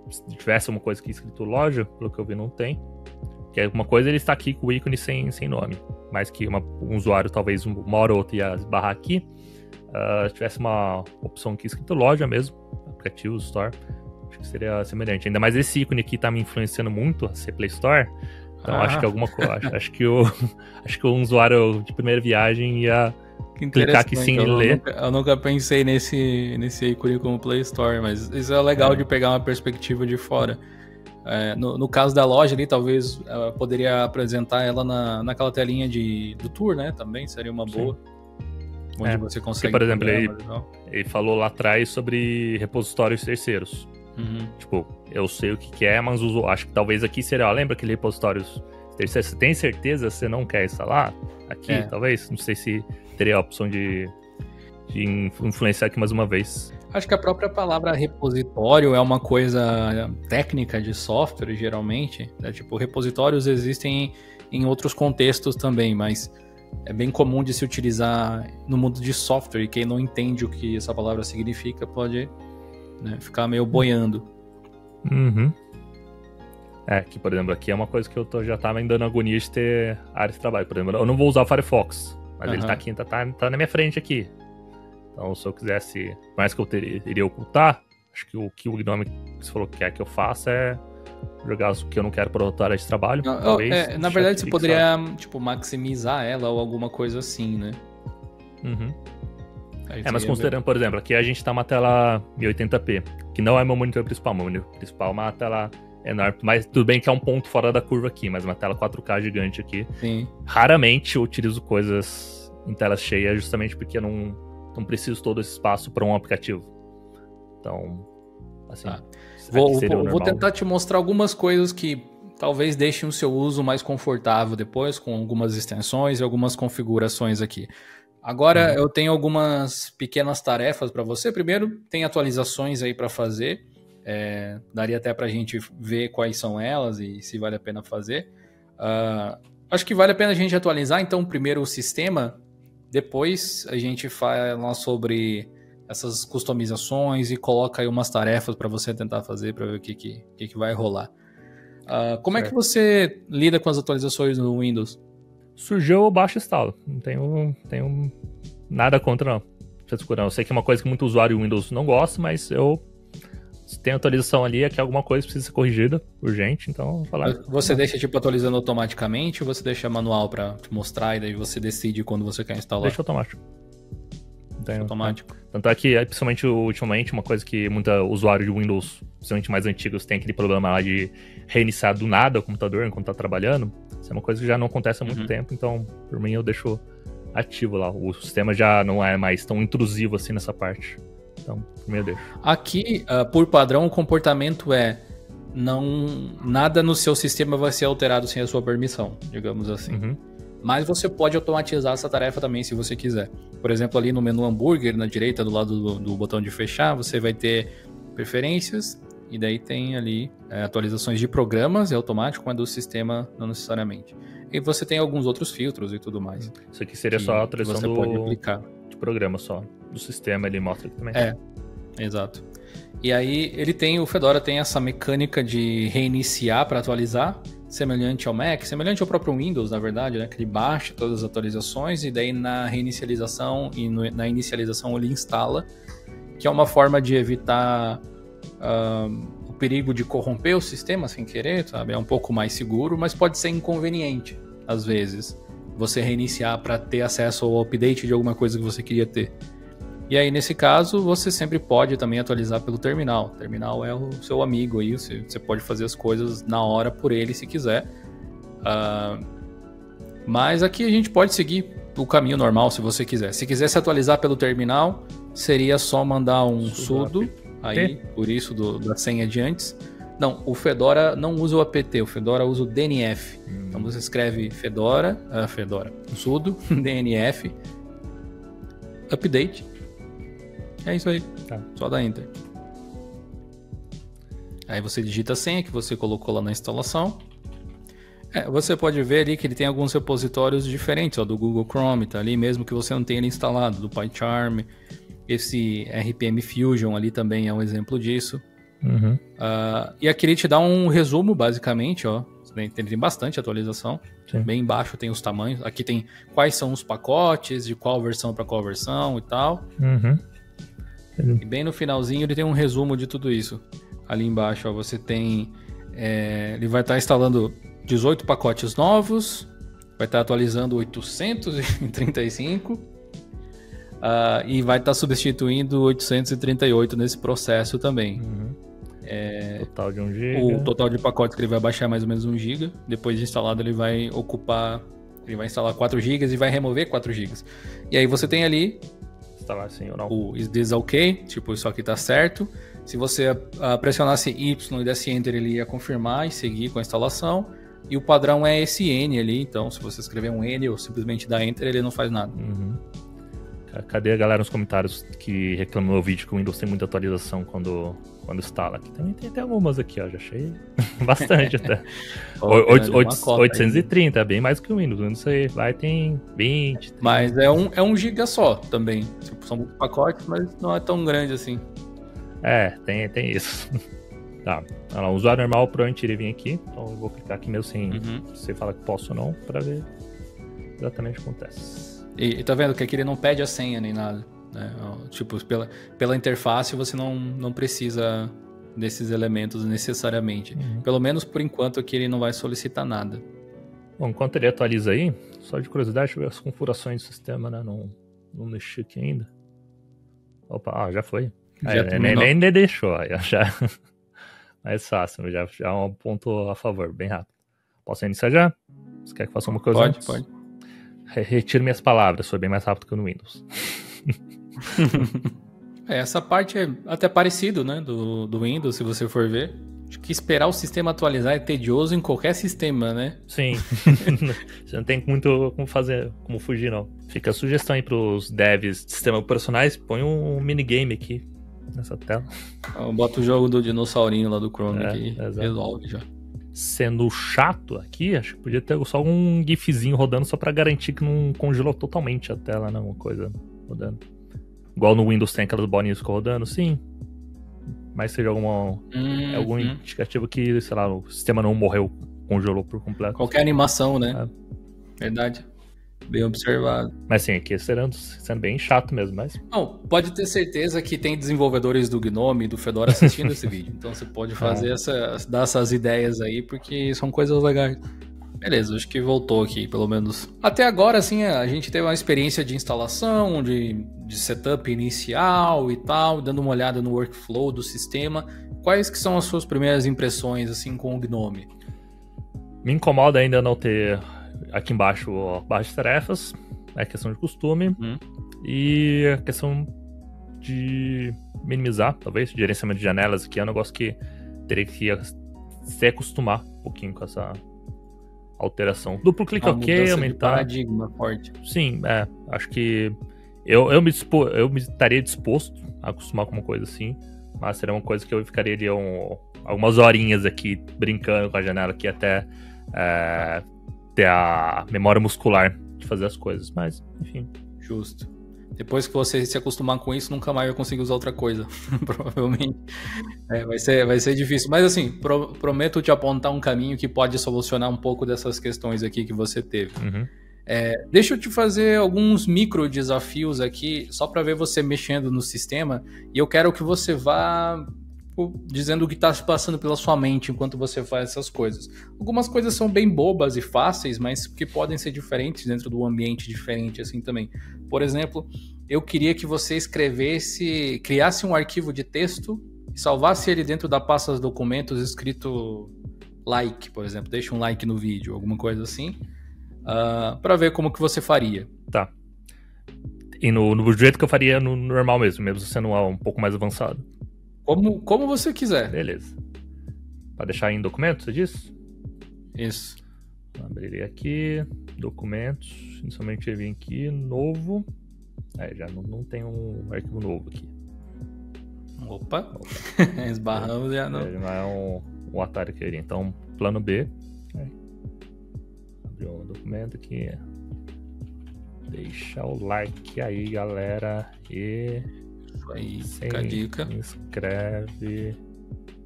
se tivesse uma coisa aqui escrito loja, pelo que eu vi não tem. Que é uma coisa ele está aqui com o ícone sem nome. Mais que um usuário talvez uma hora ou outra ia esbarrar aqui. Tivesse uma opção aqui escrito loja mesmo, aplicativos, Store, acho que seria semelhante. Ainda mais esse ícone aqui tá me influenciando muito a ser Play Store, então acho que alguma coisa, acho que um usuário de primeira viagem ia clicar aqui sem ler. Eu nunca pensei nesse ícone como Play Store, mas isso é legal de pegar uma perspectiva de fora. No caso da loja ali, talvez poderia apresentar ela naquela telinha do tour, né? Também seria uma boa. Onde você consegue... Porque, por exemplo, ele falou lá atrás sobre repositórios terceiros. Tipo, eu sei o que é, mas acho que talvez aqui seria... lembra aquele repositórios terceiros? Você tem certeza que você não quer instalar? Aqui, talvez? Não sei se teria a opção de influenciar aqui mais uma vez. Acho que a própria palavra repositório é uma coisa técnica de software, geralmente. Tipo, repositórios existem em outros contextos também, mas... é bem comum de se utilizar no mundo de software, e quem não entende o que essa palavra significa pode, né, ficar meio boiando. Que, por exemplo, aqui é uma coisa que eu já tava me dando agonia de ter área de trabalho. Por exemplo, eu não vou usar o Firefox, mas ele tá aqui, tá na minha frente aqui. Então, se eu quisesse, por mais que eu iria ocultar, acho que o que o Gnome você falou que quer que eu faça é jogar o que eu não quero para outra área de trabalho. Na verdade, você poderia maximizar ela ou alguma coisa assim, né? Mas considerando, por exemplo, aqui a gente tá uma tela 1080p, que não é meu monitor principal. Meu monitor principal é uma tela enorme, mas tudo bem que é um ponto fora da curva aqui, mas uma tela 4K gigante aqui. Sim. Raramente eu utilizo coisas em tela cheia, justamente porque eu não preciso todo esse espaço para um aplicativo. Então, assim... Vou tentar te mostrar algumas coisas que talvez deixem o seu uso mais confortável depois, com algumas extensões e algumas configurações aqui. Agora eu tenho algumas pequenas tarefas para você. Primeiro, tem atualizações aí para fazer. Daria até para a gente ver quais são elas e se vale a pena fazer. Acho que vale a pena a gente atualizar, então, primeiro o sistema. Depois a gente fala sobre essas customizações e coloca aí umas tarefas para você tentar fazer para ver o que vai rolar. Como é que você lida com as atualizações no Windows? Surgiu o baixo instalo. Não tenho nada contra, não. frescura. Eu sei que é uma coisa que muito usuário Windows não gosta, mas se tem atualização ali, é que alguma coisa precisa ser corrigida, urgente, então eu vou falar. Você deixa, tipo, atualizando automaticamente ou você deixa manual pra te mostrar e daí você decide quando você quer instalar? Deixa automático. Automático. Tanto é que, principalmente ultimamente, uma coisa que muito usuário de Windows, principalmente mais antigos, tem aquele problema lá de reiniciar do nada o computador enquanto tá trabalhando. Isso é uma coisa que já não acontece há muito tempo, então, por mim, eu deixo ativo lá. O sistema já não é mais tão intrusivo assim nessa parte. Então, por mim, eu deixo. Aqui, por padrão, o comportamento é nada no seu sistema vai ser alterado sem a sua permissão, digamos assim. Mas você pode automatizar essa tarefa também se você quiser. Por exemplo, ali no menu hambúrguer, na direita, do lado do botão de fechar, você vai ter preferências e daí tem ali atualizações de programas, é automático, mas do sistema não necessariamente. E você tem alguns outros filtros e tudo mais. Isso aqui seria só a atualização você pode aplicar. De programa só. Do sistema ele mostra aqui também. Exato. E aí o Fedora tem essa mecânica de reiniciar para atualizar, semelhante ao Mac, semelhante ao próprio Windows, na verdade, né? Que ele baixa todas as atualizações e daí na reinicialização na inicialização ele instala, que é uma forma de evitar o perigo de corromper o sistema sem querer, sabe? É um pouco mais seguro, mas pode ser inconveniente, às vezes, você reiniciar para ter acesso ao update de alguma coisa que você queria ter. E aí, nesse caso, você sempre pode também atualizar pelo terminal. O terminal é o seu amigo aí, você pode fazer as coisas na hora por ele, se quiser. Mas aqui a gente pode seguir o caminho normal, se você quiser. Se quiser se atualizar pelo terminal, seria só mandar um sudo, aí, por isso da senha de antes. Não, o Fedora não usa o apt, o Fedora usa o DNF. Então você escreve Fedora, sudo, DNF, update. É isso aí, só dá Enter. Aí você digita a senha que você colocou lá na instalação. Você pode ver ali que ele tem alguns repositórios diferentes, do Google Chrome, tá ali mesmo que você não tenha ele instalado, do PyCharm. Esse RPM Fusion ali também é um exemplo disso. E aqui ele te dá um resumo, basicamente, tem bastante atualização. Sim. Bem embaixo tem os tamanhos. Aqui tem quais são os pacotes, de qual versão para qual versão e tal. E bem no finalzinho ele tem um resumo de tudo isso. Ali embaixo você tem... ele vai estar instalando 18 pacotes novos, vai estar atualizando 835 e vai estar substituindo 838 nesse processo também. Total de 1 GB. O total de pacotes que ele vai baixar é mais ou menos 1 GB. Depois de instalado ele vai instalar 4 GB e vai remover 4 GB. E aí você tem ali Sim ou não. o Is This OK? Tipo, isso aqui tá certo. Se você pressionasse Y e desse Enter, ele ia confirmar e seguir com a instalação. E o padrão é esse N ali, então se você escrever um N ou simplesmente dar Enter, ele não faz nada. Cadê a galera nos comentários que reclamam no meu vídeo que o Windows tem muita atualização quando instala? Aqui também tem algumas aqui, já achei bastante até. 830, é bem mais que o Windows. Não sei, tem 20. 30. Mas é 1 GB só também. Tipo, são muitos pacotes, mas não é tão grande assim. Tem isso. Tá, o usuário normal provavelmente iria vir aqui, então eu vou clicar aqui mesmo sem você falar que posso ou não, pra ver exatamente o que acontece. E tá vendo que aqui ele não pede a senha nem nada, né? Tipo, pela interface você não precisa desses elementos necessariamente. Pelo menos por enquanto aqui ele não vai solicitar nada. Bom, enquanto ele atualiza aí, só de curiosidade, deixa eu ver as configurações do sistema, né? Não mexi aqui ainda. Opa, já foi. Nem deixou, já... Mais fácil, já é um ponto a favor, bem rápido. Posso iniciar já? Você quer que faça uma coisa antes? Pode. Retiro minhas palavras, foi bem mais rápido que no Windows. Essa parte é até parecido, né, do Windows, se você for ver. Acho que esperar o sistema atualizar é tedioso em qualquer sistema, né? Sim. Você não tem muito como fugir, não. Fica a sugestão aí pros devs de sistemas operacionais, põe um minigame aqui nessa tela. Bota o jogo do dinossaurinho lá do Chrome aqui, resolve já. Sendo chato aqui, acho que podia ter só um gifzinho rodando só pra garantir que não congelou totalmente a tela, né? Uma coisa rodando. Igual no Windows tem aquelas bolinhas que ficam rodando, sim. Mas seja algum indicativo que, sei lá, o sistema não morreu, congelou por completo. Qualquer animação, né? Verdade. Bem observado. Mas sim, aqui sendo bem chato mesmo, mas... Não, pode ter certeza que tem desenvolvedores do Gnome e do Fedora assistindo esse vídeo. Então você pode fazer dar essas ideias aí, porque são coisas legais. Beleza, acho que voltou aqui, pelo menos. Até agora, assim, a gente teve uma experiência de instalação, de setup inicial e tal, dando uma olhada no workflow do sistema. Quais que são as suas primeiras impressões, assim, com o Gnome? Me incomoda ainda não ter aqui embaixo a barra de tarefas, é questão de costume, e a questão de minimizar, talvez, gerenciamento de janelas aqui é um negócio que teria que se acostumar um pouquinho com essa alteração. Duplo clique ok, aumentar. Paradigma forte. Sim, acho que eu me estaria disposto a acostumar com uma coisa assim, mas seria uma coisa que eu ficaria ali algumas horinhas aqui brincando com a janela aqui até ter a memória muscular de fazer as coisas, mas enfim. Justo. Depois que você se acostumar com isso, nunca mais vai conseguir usar outra coisa. Provavelmente. Vai ser difícil. Mas assim, prometo te apontar um caminho que pode solucionar um pouco dessas questões aqui que você teve. Deixa eu te fazer alguns micro desafios aqui, só para ver você mexendo no sistema. E eu quero que você vá dizendo o que está se passando pela sua mente enquanto você faz essas coisas. Algumas coisas são bem bobas e fáceis, mas que podem ser diferentes dentro do ambiente diferente assim também. Por exemplo, eu queria que você criasse um arquivo de texto e salvasse ele dentro da pasta dos documentos escrito like, por exemplo. Deixa um like no vídeo, alguma coisa assim, para ver como que você faria. Tá. E no jeito que eu faria no normal mesmo sendo um pouco mais avançado. Como você quiser. Beleza. Para deixar em documentos, você disse? Isso. Abrirei aqui, documentos, inicialmente eu vim aqui, novo. Já não tem um arquivo novo aqui. Opa. Esbarramos já não. Não é um atalho que eu iria. Então, plano B. Abriu um documento aqui. Deixa o like aí, galera. E isso aí, fica a dica. Inscreve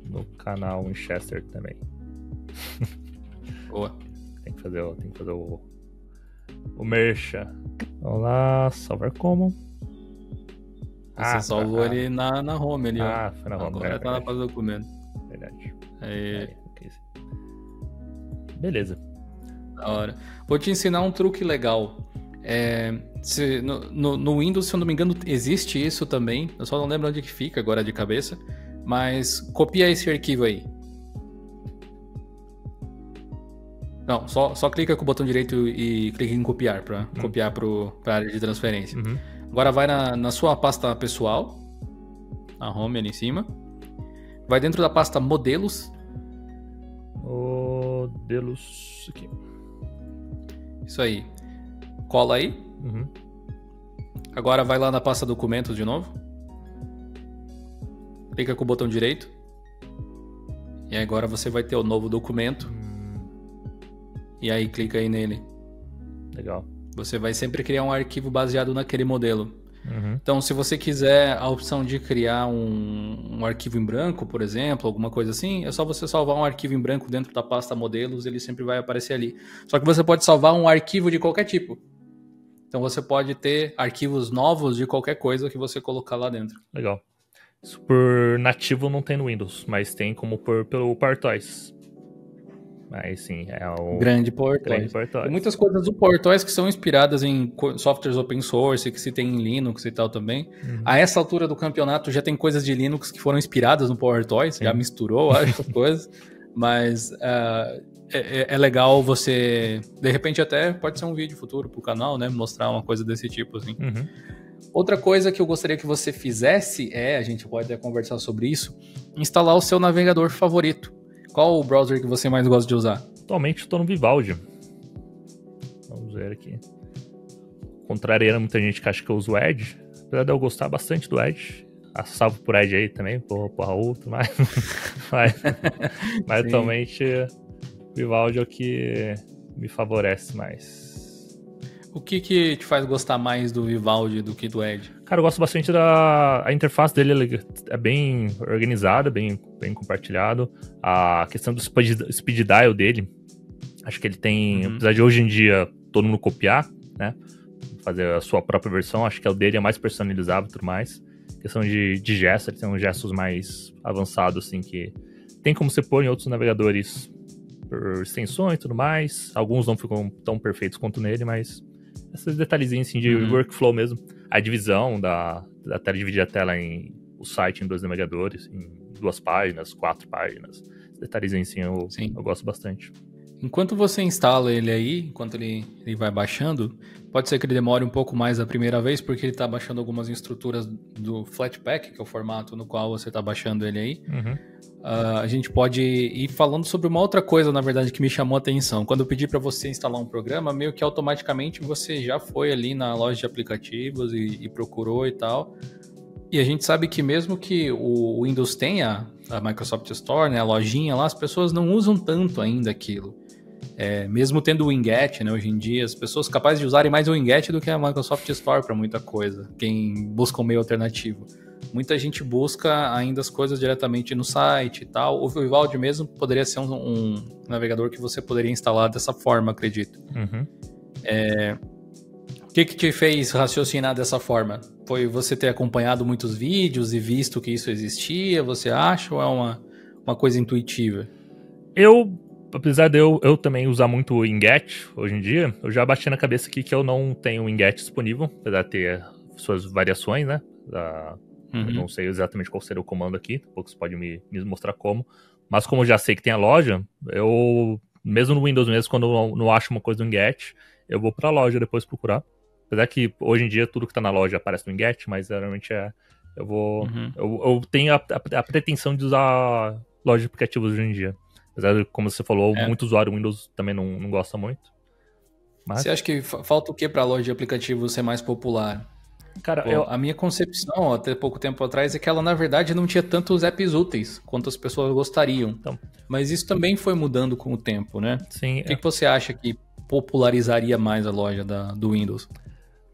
no canal Winchester também. Boa. Tem que fazer o mercha. Vamos lá, salvar como. Você salvou ele na home ali, ó. Foi na home. Agora tá na pasta do documento. Verdade. Okay. Beleza. Da hora. Vou te ensinar um truque legal. No Windows, se eu não me engano, existe isso também. Eu só não lembro onde que fica agora de cabeça. Mas copia esse arquivo aí. Não, só clica com o botão direito e clica em copiar para copiar para área de transferência. Agora vai na sua pasta pessoal, a home ali em cima. Vai dentro da pasta modelos. Modelos aqui. Isso aí. Cola aí. Agora vai lá na pasta documentos de novo. Clica com o botão direito. E agora você vai ter o novo documento. E aí clica aí nele. Legal. Você vai sempre criar um arquivo baseado naquele modelo. Então, se você quiser a opção de criar um arquivo em branco, por exemplo, alguma coisa assim, é só você salvar um arquivo em branco dentro da pasta modelos, ele sempre vai aparecer ali. Só que você pode salvar um arquivo de qualquer tipo. Então você pode ter arquivos novos de qualquer coisa que você colocar lá dentro. Legal. Isso por nativo não tem no Windows, mas tem como pelo PowerToys. Mas sim, é o grande PowerToys. Tem muitas coisas do PowerToys que são inspiradas em softwares open source, que se tem em Linux e tal também. A essa altura do campeonato já tem coisas de Linux que foram inspiradas no PowerToys, já misturou as coisas. Mas é legal você... De repente até pode ser um vídeo futuro pro canal, né? Mostrar uma coisa desse tipo, assim. Outra coisa que eu gostaria que você fizesse a gente pode até conversar sobre isso, instalar o seu navegador favorito. Qual o browser que você mais gosta de usar? Atualmente estou no Vivaldi. Vamos ver aqui. Contrariando muita gente que acha que eu uso o Edge. Apesar de eu gostar bastante do Edge. Salvo por Edge aí também, por Raul, mas atualmente o Vivaldi é o que me favorece mais. O que te faz gostar mais do Vivaldi do que do Edge? Cara, eu gosto bastante a interface dele, é bem organizada, bem compartilhado. A questão do speed dial dele, acho que ele tem, apesar de hoje em dia todo mundo copiar, né? Fazer a sua própria versão. Acho que o dele é mais personalizável e tudo mais. Questão de gestos, ele tem uns gestos mais avançados, assim, que tem como você pôr em outros navegadores por extensões e tudo mais. Alguns não ficam tão perfeitos quanto nele, mas esses detalhezinhos, assim, de workflow mesmo. A divisão da tela, dividir a tela o site em 2 navegadores, em 2 páginas, 4 páginas. Esses detalhezinhos, assim, eu gosto bastante. Enquanto você instala ele aí, enquanto ele vai baixando, pode ser que ele demore um pouco mais a primeira vez, porque ele está baixando algumas estruturas do Flatpak, que é o formato no qual você está baixando ele aí. A gente pode ir falando sobre uma outra coisa, na verdade, que me chamou a atenção. Quando eu pedi para você instalar um programa, meio que automaticamente você já foi ali na loja de aplicativos e procurou e tal. E a gente sabe que mesmo que o Windows tenha a Microsoft Store, né, a lojinha lá, as pessoas não usam tanto ainda aquilo. Mesmo tendo o Winget, né, hoje em dia, as pessoas capazes de usarem mais o Winget do que a Microsoft Store para muita coisa, quem busca um meio alternativo. Muita gente busca ainda as coisas diretamente no site e tal. O Vivaldi mesmo poderia ser um navegador que você poderia instalar dessa forma, acredito. O que te fez raciocinar dessa forma? Foi você ter acompanhado muitos vídeos e visto que isso existia, você acha, ou é uma coisa intuitiva? Apesar de eu também usar muito o Winget hoje em dia, eu já bati na cabeça aqui que eu não tenho o Winget disponível, apesar de ter suas variações, né? Eu não sei exatamente qual seria o comando aqui, poucos podem me mostrar como, mas como eu já sei que tem a loja, eu, mesmo no Windows mesmo, quando eu não acho uma coisa do Winget, eu vou pra loja depois procurar. Apesar que hoje em dia tudo que tá na loja aparece no Winget, mas geralmente eu tenho a pretensão de usar loja de aplicativos hoje em dia. Apesar de, como você falou, muito usuário Windows também não gosta muito. Mas... Você acha que falta o que para a loja de aplicativos ser mais popular? Cara, a minha concepção, até pouco tempo atrás, é que ela, na verdade, não tinha tantos apps úteis quanto as pessoas gostariam. Então, mas isso também foi mudando com o tempo, né? Sim. O que você acha que popularizaria mais a loja do Windows?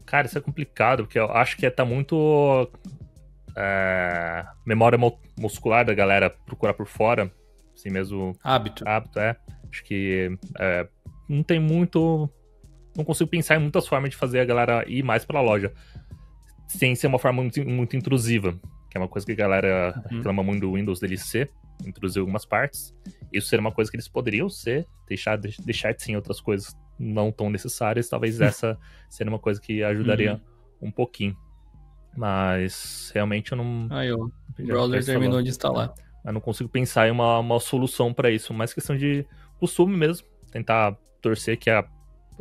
Cara, isso é complicado, porque eu acho que tá muito memória muscular da galera procurar por fora. Assim mesmo. Hábito, Acho que não tem muito... Não consigo pensar em muitas formas de fazer a galera ir mais pra loja. Sem ser uma forma muito intrusiva. Que é uma coisa que a galera reclama muito do Windows DLC. Introduzir algumas partes. Isso seria uma coisa que eles poderiam deixar de ser em outras coisas não tão necessárias. Talvez essa seria uma coisa que ajudaria um pouquinho. Mas realmente eu não... o browser terminou de instalar. Eu não consigo pensar em uma solução para isso, mais questão de costume mesmo. Tentar torcer que as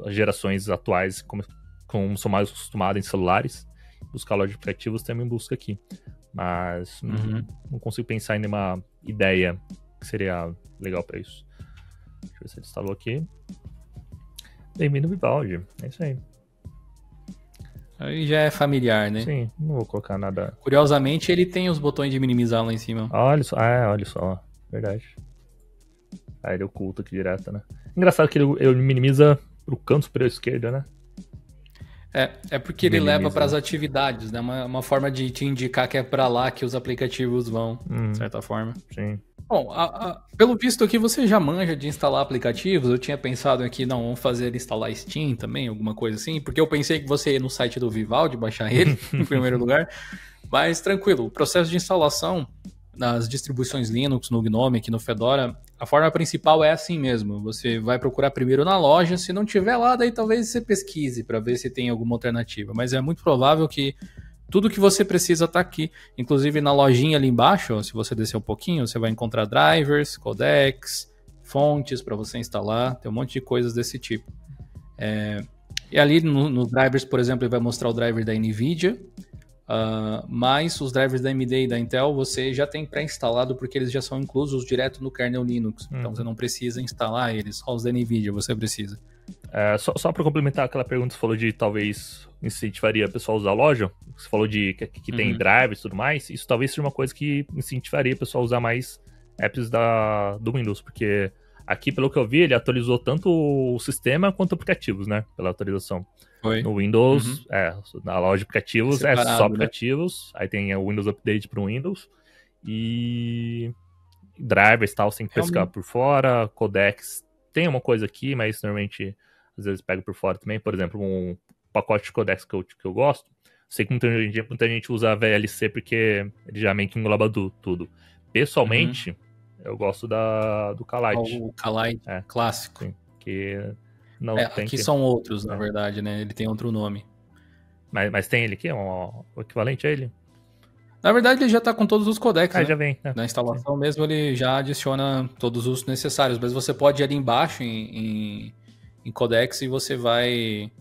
gerações atuais, como são mais acostumadas em celulares, buscar loja de aplicativos também busca aqui. Mas não consigo pensar em nenhuma ideia que seria legal para isso. Deixa eu ver se ele instalou aqui. Bem-vindo, Vivaldi. É isso aí. Aí já é familiar, né? Sim, não vou colocar nada. Curiosamente, ele tem os botões de minimizar lá em cima. Olha só. Verdade. Ele oculta aqui direto, né? Engraçado que ele minimiza pro canto superior esquerdo, né? É porque ele leva para as atividades, né? Uma forma de te indicar que é para lá que os aplicativos vão, de certa forma. Sim. Bom, pelo visto aqui você já manja de instalar aplicativos. Eu tinha pensado aqui, vamos fazer ele instalar Steam também, alguma coisa assim, porque eu pensei que você ia no site do Vivaldi baixar ele em primeiro lugar. Mas tranquilo, o processo de instalação nas distribuições Linux, no GNOME, aqui no Fedora, a forma principal é assim mesmo. Você vai procurar primeiro na loja, se não tiver lá, daí talvez você pesquise para ver se tem alguma alternativa. Mas é muito provável que tudo que você precisa tá aqui. Inclusive na lojinha ali embaixo, se você descer um pouquinho, você vai encontrar drivers, codecs, fontes para você instalar, tem um monte de coisas desse tipo. E ali nos drivers, por exemplo, ele vai mostrar o driver da NVIDIA, mas os drivers da AMD e da Intel você já tem pré-instalado porque eles já são inclusos direto no kernel Linux. Então você não precisa instalar eles, só os da NVIDIA você precisa. Só para complementar aquela pergunta que você falou de talvez incentivaria a pessoa a usar a loja, você falou de que tem drivers e tudo mais, isso talvez seja uma coisa que incentivaria a pessoa a usar mais apps do Windows, porque aqui, pelo que eu vi, ele atualizou tanto o sistema quanto aplicativos, né, pela atualização. Foi. No Windows, na loja de aplicativos separado, só aplicativos, né? Aí tem o Windows Update para o Windows e drivers e tal, você tem que pescar por fora, codecs, tem uma coisa aqui, mas normalmente às vezes pega por fora também, por exemplo, pacote de codecs que eu gosto, sei que muita gente usa a VLC porque ele já meio que engloba tudo. Pessoalmente, eu gosto do Kalite. O Kalite clássico. Sim, que não tem aqui são outros, na verdade, né? Ele tem outro nome. Mas tem ele aqui? O equivalente a ele? Na verdade, ele já tá com todos os codecs, né? Já vem. Na instalação mesmo, ele já adiciona todos os necessários. Mas você pode ir ali embaixo em codecs e você vai...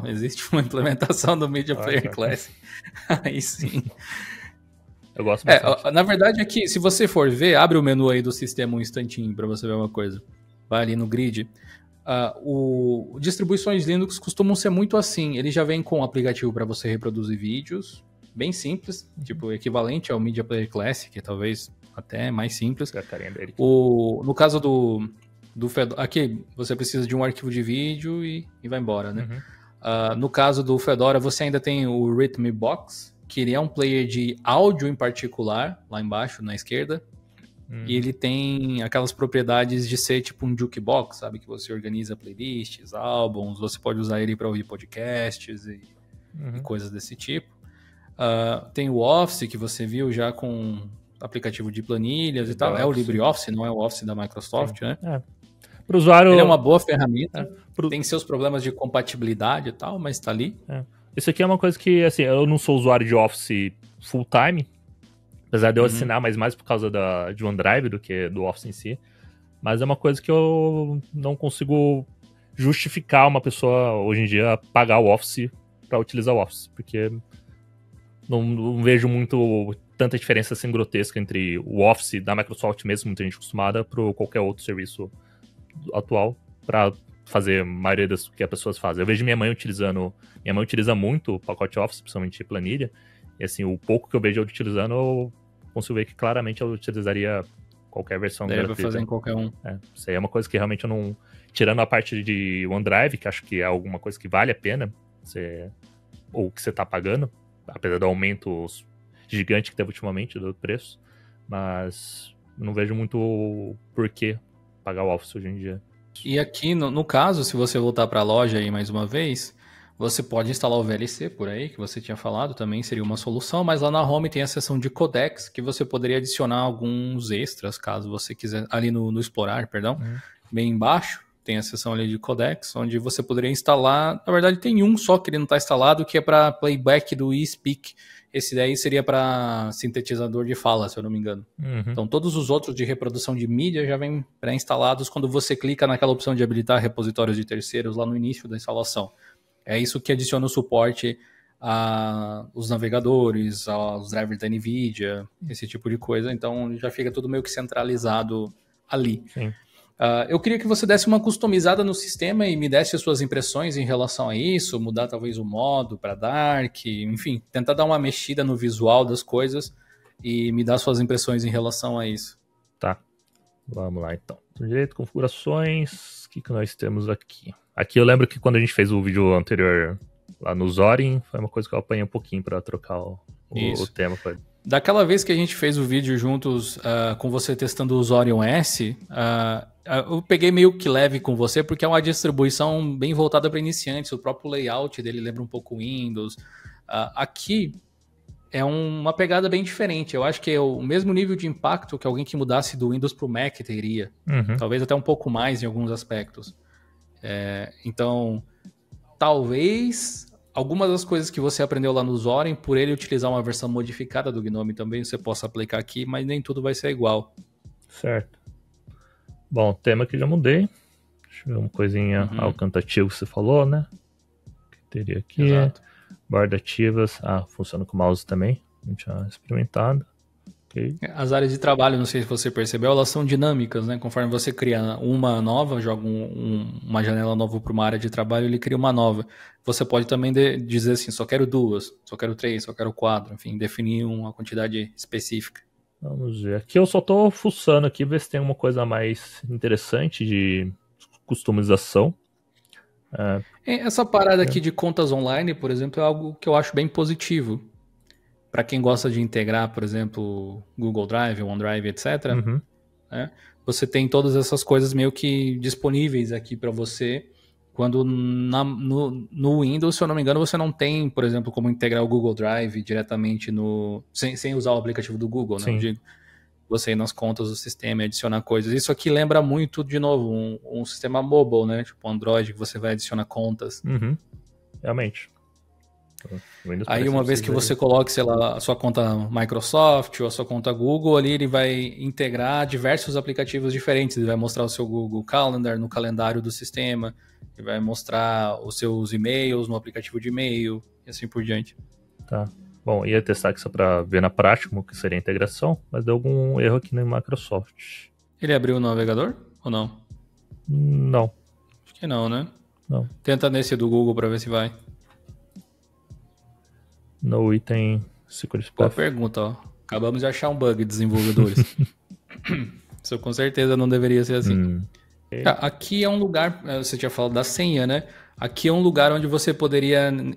existe uma implementação do Media Player Classic. Aí sim. Eu gosto bastante. Na verdade, aqui, se você for ver, abre o menu aí do sistema um instantinho para você ver uma coisa. Vai ali no grid. Distribuições Linux costumam ser muito assim. Ele já vem com um aplicativo para você reproduzir vídeos, bem simples, tipo equivalente ao Media Player Classic, talvez até mais simples. No caso do Fedora, aqui você precisa de um arquivo de vídeo e vai embora, né? No caso do Fedora, você ainda tem o Rhythmbox, que ele é um player de áudio em particular, lá embaixo, na esquerda. E ele tem aquelas propriedades de ser tipo um jukebox, sabe? Que você organiza playlists, álbuns, você pode usar ele para ouvir podcasts e coisas desse tipo. Tem o Office, que você viu já com aplicativo de planilhas e tal. É o LibreOffice, não é o Office da Microsoft, né? Pro usuário... Ele é uma boa ferramenta. Tem seus problemas de compatibilidade e tal, mas tá ali. Isso aqui é uma coisa que, assim, eu não sou usuário de Office full time, apesar de eu assinar, mas mais por causa de OneDrive do que do Office em si. Mas é uma coisa que eu não consigo justificar uma pessoa, hoje em dia, pagar o Office para utilizar o Office, porque não vejo tanta diferença assim grotesca entre o Office da Microsoft mesmo, muita gente acostumada, para qualquer outro serviço atual, para fazer a maioria das que as pessoas fazem. Eu vejo minha mãe utilizando... Minha mãe utiliza muito o pacote Office, principalmente planilha, e assim, o pouco que eu vejo ela utilizando, eu consigo ver que claramente ela utilizaria qualquer versão gratuita. Deve fazer em qualquer um. Isso aí é uma coisa que realmente eu não... Tirando a parte de OneDrive, que acho que é alguma coisa que vale a pena, ou que você tá pagando, apesar do aumento gigante que teve ultimamente do preço, mas não vejo muito porquê pagar o Office hoje em dia. E aqui, no caso, se você voltar para a loja aí mais uma vez, você pode instalar o VLC por aí, que você tinha falado, também seria uma solução, mas lá na home tem a seção de codecs, que você poderia adicionar alguns extras, caso você quiser, ali no explorar, perdão, bem embaixo, tem a seção ali de codecs, onde você poderia instalar, na verdade tem um só que ele não está instalado, que é para playback do eSpeak. Esse daí seria para sintetizador de fala, se eu não me engano. Então todos os outros de reprodução de mídia já vêm pré-instalados quando você clica naquela opção de habilitar repositórios de terceiros lá no início da instalação. É isso que adiciona o suporte aos navegadores, aos drivers da NVIDIA, esse tipo de coisa. Então já fica tudo meio que centralizado ali. Sim. Eu queria que você desse uma customizada no sistema e me desse as suas impressões em relação a isso, mudar talvez o modo para Dark, enfim, tentar dar uma mexida no visual das coisas e me dar suas impressões em relação a isso. Tá, vamos lá então. Direito, configurações, o que nós temos aqui? Aqui eu lembro que quando a gente fez o vídeo anterior lá no Zorin, foi uma coisa que eu apanhei um pouquinho para trocar o tema. Daquela vez que a gente fez o vídeo juntos com você testando o Zorin S, eu peguei meio que leve com você, porque é uma distribuição bem voltada para iniciantes, o próprio layout dele lembra um pouco o Windows. Aqui é uma pegada bem diferente, eu acho que é o mesmo nível de impacto que alguém que mudasse do Windows para o Mac teria, talvez até um pouco mais em alguns aspectos. Então, talvez algumas das coisas que você aprendeu lá no Zorin, por ele utilizar uma versão modificada do GNOME também, você possa aplicar aqui, mas nem tudo vai ser igual. Certo. Bom, tema que já mudei. Deixa eu ver uma coisinha alternativo que você falou, né? Que teria aqui. Exato. Borda ativas. Funciona com mouse também. A gente já experimentado. Okay. As áreas de trabalho, não sei se você percebeu, elas são dinâmicas, né? Conforme você cria uma nova, joga uma janela nova para uma área de trabalho, ele cria uma nova. Você pode também dizer assim, só quero 2, só quero 3, só quero 4, enfim, definir uma quantidade específica. Vamos ver. Aqui eu só tô fuçando aqui, ver se tem uma coisa mais interessante de customização. Essa parada aqui de contas online, por exemplo, é algo que eu acho bem positivo. Para quem gosta de integrar, por exemplo, Google Drive, OneDrive, etc., né? Você tem todas essas coisas meio que disponíveis aqui para você quando no Windows, se eu não me engano, você não tem, por exemplo, como integrar o Google Drive diretamente sem usar o aplicativo do Google, né? Sim. Eu digo, você ir nas contas do sistema e adicionar coisas. Isso aqui lembra muito, de novo, um sistema mobile, né? Tipo Android, que você vai adicionar contas. Uhum. Realmente. Aí uma vez que você coloque, sei lá, a sua conta Microsoft ou a sua conta Google, ali ele vai integrar diversos aplicativos diferentes. Ele vai mostrar o seu Google Calendar no calendário do sistema, ele vai mostrar os seus e-mails no aplicativo de e-mail e assim por diante. Tá. Bom, ia testar aqui só pra ver na prática como que seria a integração, mas deu algum erro aqui no Microsoft. Ele abriu o navegador ou não? Não. Acho que não, né? Não. Tenta nesse do Google pra ver se vai. No item Secret Boa Path. pergunta, ó. Acabamos de achar um bug, desenvolvedores. Isso com certeza não deveria ser assim. Aqui é um lugar, você tinha falado da senha, né? Aqui é um lugar onde você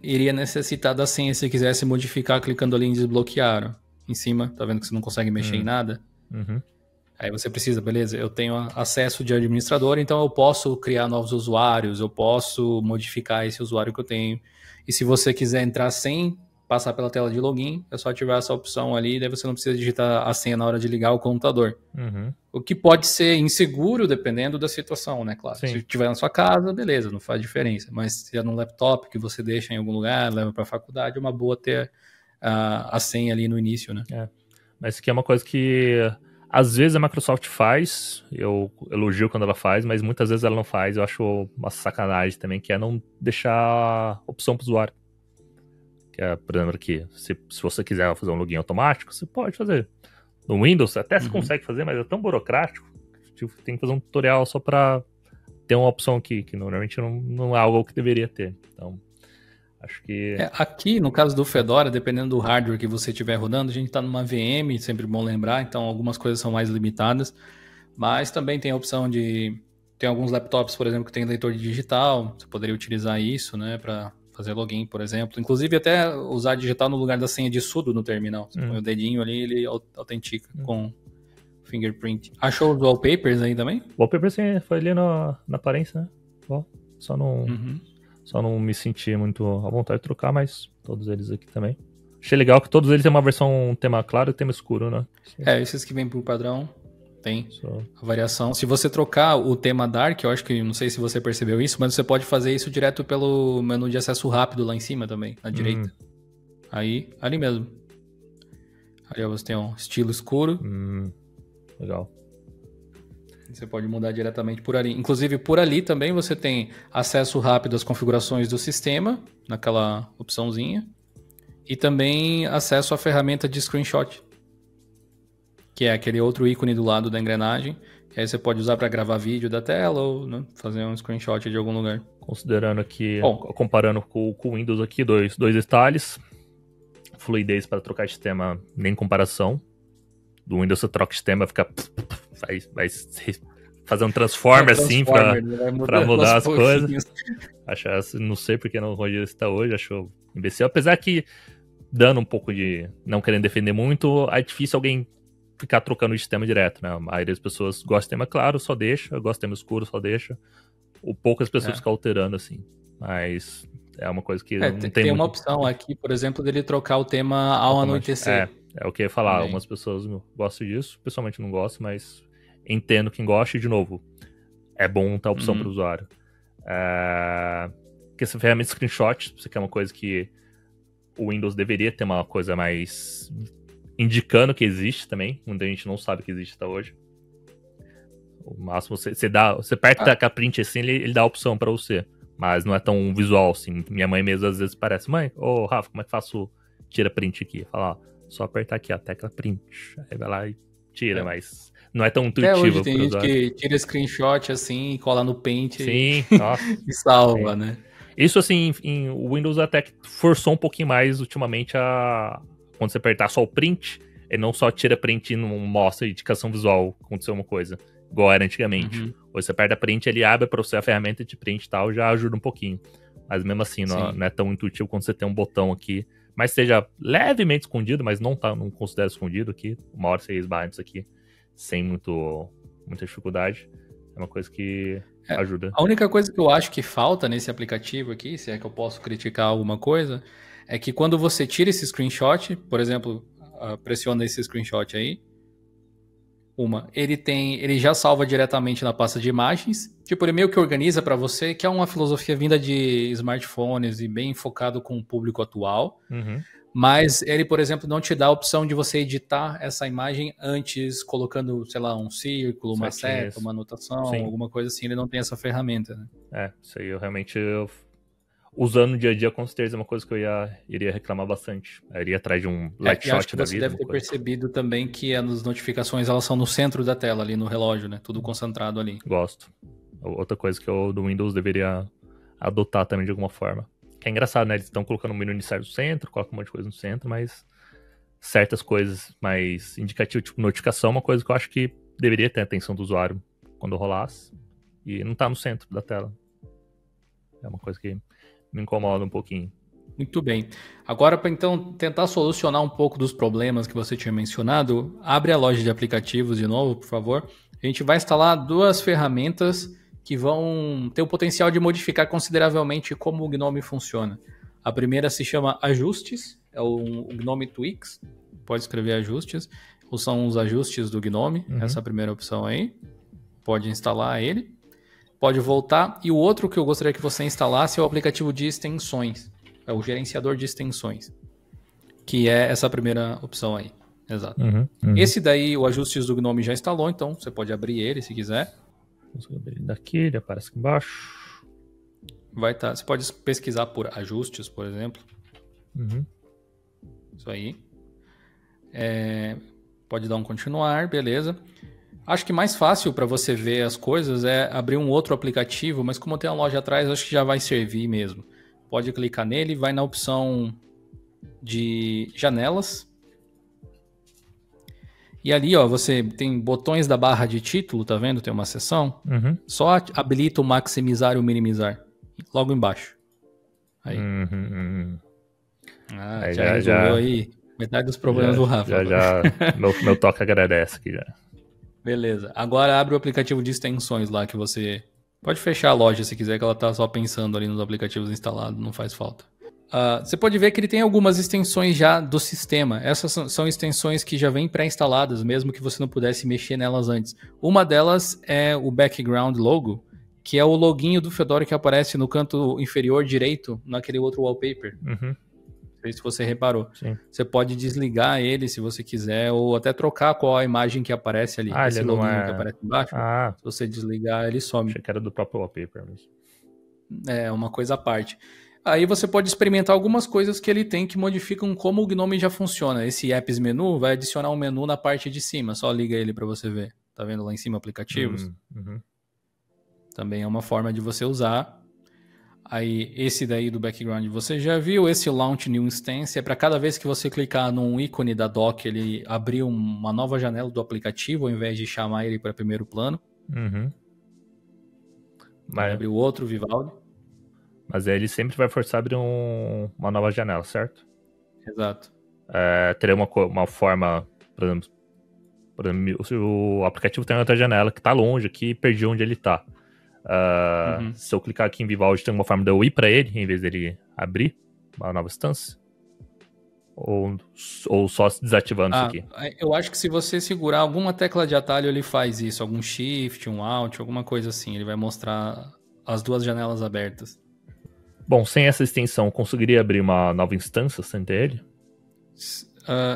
iria necessitar da senha se quisesse modificar clicando ali em desbloquear. Em cima, tá vendo que você não consegue mexer em nada? Uhum. Aí você precisa, beleza, eu tenho acesso de administrador, então eu posso criar novos usuários, eu posso modificar esse usuário que eu tenho. E se você quiser entrar sem passar pela tela de login, é só ativar essa opção ali, daí você não precisa digitar a senha na hora de ligar o computador. Uhum. O que pode ser inseguro dependendo da situação, né? Claro, Sim. se estiver na sua casa, beleza, não faz diferença. Mas se é num laptop que você deixa em algum lugar, leva para a faculdade, é uma boa ter a senha ali no início, né? Mas isso aqui é uma coisa que às vezes a Microsoft faz, eu elogio quando ela faz, mas muitas vezes ela não faz, eu acho uma sacanagem também, que é não deixar opção para o usuário. Que é, por exemplo, aqui, se você quiser fazer um login automático, você pode fazer. No Windows até se consegue fazer, mas é tão burocrático, tipo, tem que fazer um tutorial só para ter uma opção aqui, que normalmente não é algo que deveria ter. Então, acho que... Aqui, no caso do Fedora, dependendo do hardware que você estiver rodando, a gente está numa VM, sempre bom lembrar, então algumas coisas são mais limitadas, mas também tem a opção de... Tem alguns laptops, por exemplo, que tem leitor de digital, você poderia utilizar isso, né, para fazer login, por exemplo. Inclusive, até usar digital no lugar da senha de sudo no terminal. Você põe o dedinho ali, ele autentica com fingerprint. Achou os wallpapers aí também? Wallpaper sim, foi ali na aparência, né? Ó, só não me senti muito à vontade de trocar, mas todos eles aqui também. Achei legal que todos eles têm uma versão tema claro e tema escuro, né? Esses que vêm por padrão tem a variação. Se você trocar o tema Dark, eu acho que, não sei se você percebeu isso, mas você pode fazer isso direto pelo menu de acesso rápido lá em cima também, na direita. Aí, ali mesmo. Ali você tem um estilo escuro. Legal. Você pode mudar diretamente por ali. Inclusive, por ali também você tem acesso rápido às configurações do sistema, naquela opçãozinha. E também acesso à ferramenta de screenshot, que é aquele outro ícone do lado da engrenagem. Que aí você pode usar para gravar vídeo da tela ou, né, fazer um screenshot de algum lugar. Considerando aqui, comparando com o Windows aqui, dois detalhes. Fluidez para trocar de sistema, nem comparação. Do Windows você troca de sistema, fica... Vai fazer um transformer assim pra mudar as coisas. Não sei porque não Rogério está hoje, acho imbecil. Apesar que, dando um pouco de... Não querendo defender muito, é difícil alguém ficar trocando de sistema direto, né? A maioria das pessoas gosta de tema claro, só deixa. Gosta de tema escuro, só deixa. Ou poucas pessoas ficam alterando assim. Mas é uma coisa que não tem tem muito... uma opção aqui, por exemplo, dele trocar o tema ao anoitecer. É o que eu ia falar. Algumas pessoas gostam disso. Pessoalmente não gosto, mas entendo quem gosta. E, de novo, é bom ter a opção para o usuário. Porque essa ferramenta de screenshot, você quer uma coisa que o Windows deveria ter uma coisa mais indicando que existe também. Muita gente não sabe que existe até hoje. O máximo, você aperta a print assim, ele dá a opção para você. Mas não é tão visual assim. Minha mãe mesmo às vezes parece: mãe, Rafa, como é que faço tira print aqui? Fala, só apertar aqui a tecla print. Aí vai lá e tira, mas não é tão intuitivo. Até hoje tem gente que tira screenshot assim, cola no Paint e salva, né? Isso assim, o Windows até que forçou um pouquinho mais ultimamente quando você apertar só o print, ele não só tira print e não mostra indicação visual, aconteceu uma coisa, igual era antigamente. Hoje você aperta print, ele abre para você a ferramenta de print e tal, já ajuda um pouquinho. Mas mesmo assim, não é tão intuitivo quando você tem um botão aqui, mas seja levemente escondido, mas não considero escondido aqui. Uma hora você esbarra nisso aqui sem muita dificuldade. É uma coisa que ajuda. A única coisa que eu acho que falta nesse aplicativo aqui, se é que eu posso criticar alguma coisa, é que quando você tira esse screenshot, por exemplo, pressiona esse screenshot aí, ele já salva diretamente na pasta de imagens, tipo, ele meio que organiza para você, que é uma filosofia vinda de smartphones e bem focado com o público atual, mas ele, por exemplo, não te dá a opção de você editar essa imagem antes, colocando, sei lá, um círculo, uma seta, uma anotação, alguma coisa assim, ele não tem essa ferramenta, né? Isso aí eu realmente... Usando no dia a dia, com certeza, é uma coisa que eu iria reclamar bastante. Eu iria atrás de um light shot da vida. Você deve ter percebido também que as notificações elas são no centro da tela, ali no relógio, né? Tudo concentrado ali. Gosto. Outra coisa que eu do Windows deveria adotar também de alguma forma. Que é engraçado, né? Eles estão colocando o menu iniciar no centro, colocam um monte de coisa no centro, mas certas coisas mais indicativas, tipo notificação, é uma coisa que eu acho que deveria ter a atenção do usuário quando rolasse. E não tá no centro da tela. É uma coisa que me incomoda um pouquinho. Muito bem. Agora, para então tentar solucionar um pouco dos problemas que você tinha mencionado, abre a loja de aplicativos de novo, por favor. A gente vai instalar duas ferramentas que vão ter o potencial de modificar consideravelmente como o Gnome funciona. A primeira se chama Ajustes, é o Gnome Tweaks, pode escrever Ajustes, ou são os ajustes do Gnome, essa é a primeira opção aí. Pode instalar ele. Pode voltar. E o outro que eu gostaria que você instalasse é o aplicativo de extensões. É o gerenciador de extensões. Que é essa primeira opção aí. Exato. Esse daí, o Ajustes do Gnome já instalou, então você pode abrir ele se quiser. Vamos abrir ele daqui, ele aparece aqui embaixo. Vai estar. Você pode pesquisar por ajustes, por exemplo. Isso aí. Pode dar um continuar, beleza. Acho que mais fácil para você ver as coisas é abrir um outro aplicativo, mas como tem a loja atrás, acho que já vai servir mesmo. Pode clicar nele, vai na opção de janelas. E ali, ó, você tem botões da barra de título, tá vendo? Tem uma seção. Só habilita o maximizar e o minimizar. Logo embaixo. Aí. Já resolveu aí metade dos problemas do Rafa. Meu toque agradece aqui já. Beleza. Agora abre o aplicativo de extensões lá que você... Pode fechar a loja se quiser, que ela tá só pensando ali nos aplicativos instalados, não faz falta. Você pode ver que ele tem algumas extensões já do sistema. Essas são extensões que já vêm pré-instaladas, mesmo que você não pudesse mexer nelas antes. Uma delas é o Background Logo, que é o loginho do Fedora que aparece no canto inferior direito, naquele outro wallpaper. Não sei se você reparou. Sim. Você pode desligar ele se você quiser, ou até trocar qual a imagem que aparece ali. Esse ele loginho não é... que aparece embaixo. Se você desligar, ele some. Achei que era do próprio wallpaper mesmo. É uma coisa à parte. Aí você pode experimentar algumas coisas que ele tem que modificam como o Gnome já funciona. Esse Apps Menu vai adicionar um menu na parte de cima. Só liga ele para você ver. Tá vendo lá em cima aplicativos? Também é uma forma de você usar. Aí esse daí do background você já viu. Esse Launch New Instance é para cada vez que você clicar num ícone da dock, ele abrir uma nova janela do aplicativo ao invés de chamar ele para primeiro plano. Vai abrir o outro, Vivaldi. Mas ele sempre vai forçar a abrir uma nova janela, certo? Exato. Teria uma forma, por exemplo, se o aplicativo tem outra janela que está longe aqui e perdi onde ele está. Se eu clicar aqui em Vivaldi, tem uma forma de eu ir para ele, em vez dele abrir uma nova instância? Ou só desativando isso aqui? Eu acho que se você segurar alguma tecla de atalho, ele faz isso. Algum shift, um alt, alguma coisa assim. Ele vai mostrar as duas janelas abertas. Bom, sem essa extensão, conseguiria abrir uma nova instância sem ter ele?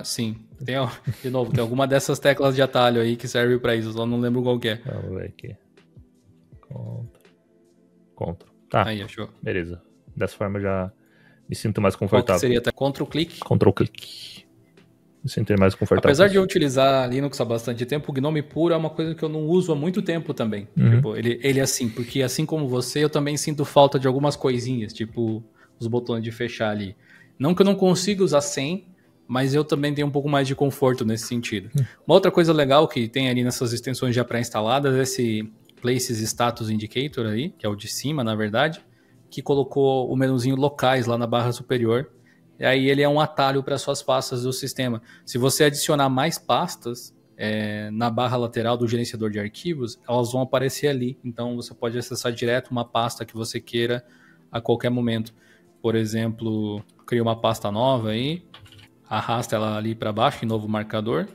Sim. De novo, tem alguma dessas teclas de atalho aí que serve para isso. Só não lembro qual que é. Vamos ver aqui. Ctrl. Tá. Aí, achou. Beleza. Dessa forma eu já me sinto mais confortável. Qual que seria até Ctrl-click? Ctrl-click. Me sinto mais confortável. Apesar de eu utilizar Linux há bastante tempo, o Gnome puro é uma coisa que eu não uso há muito tempo também. Tipo, ele é assim, porque assim como você, eu também sinto falta de algumas coisinhas, tipo os botões de fechar ali. Não que eu não consiga usar sem, mas eu também tenho um pouco mais de conforto nesse sentido. Uma outra coisa legal que tem ali nessas extensões já pré-instaladas é esse Places Status Indicator aí, que é o de cima, na verdade, que colocou o menuzinho locais lá na barra superior. E aí ele é um atalho para suas pastas do sistema. Se você adicionar mais pastas, na barra lateral do gerenciador de arquivos, elas vão aparecer ali. Então você pode acessar direto uma pasta que você queira a qualquer momento. Por exemplo, cria uma pasta nova aí, arrasta ela ali para baixo em novo marcador,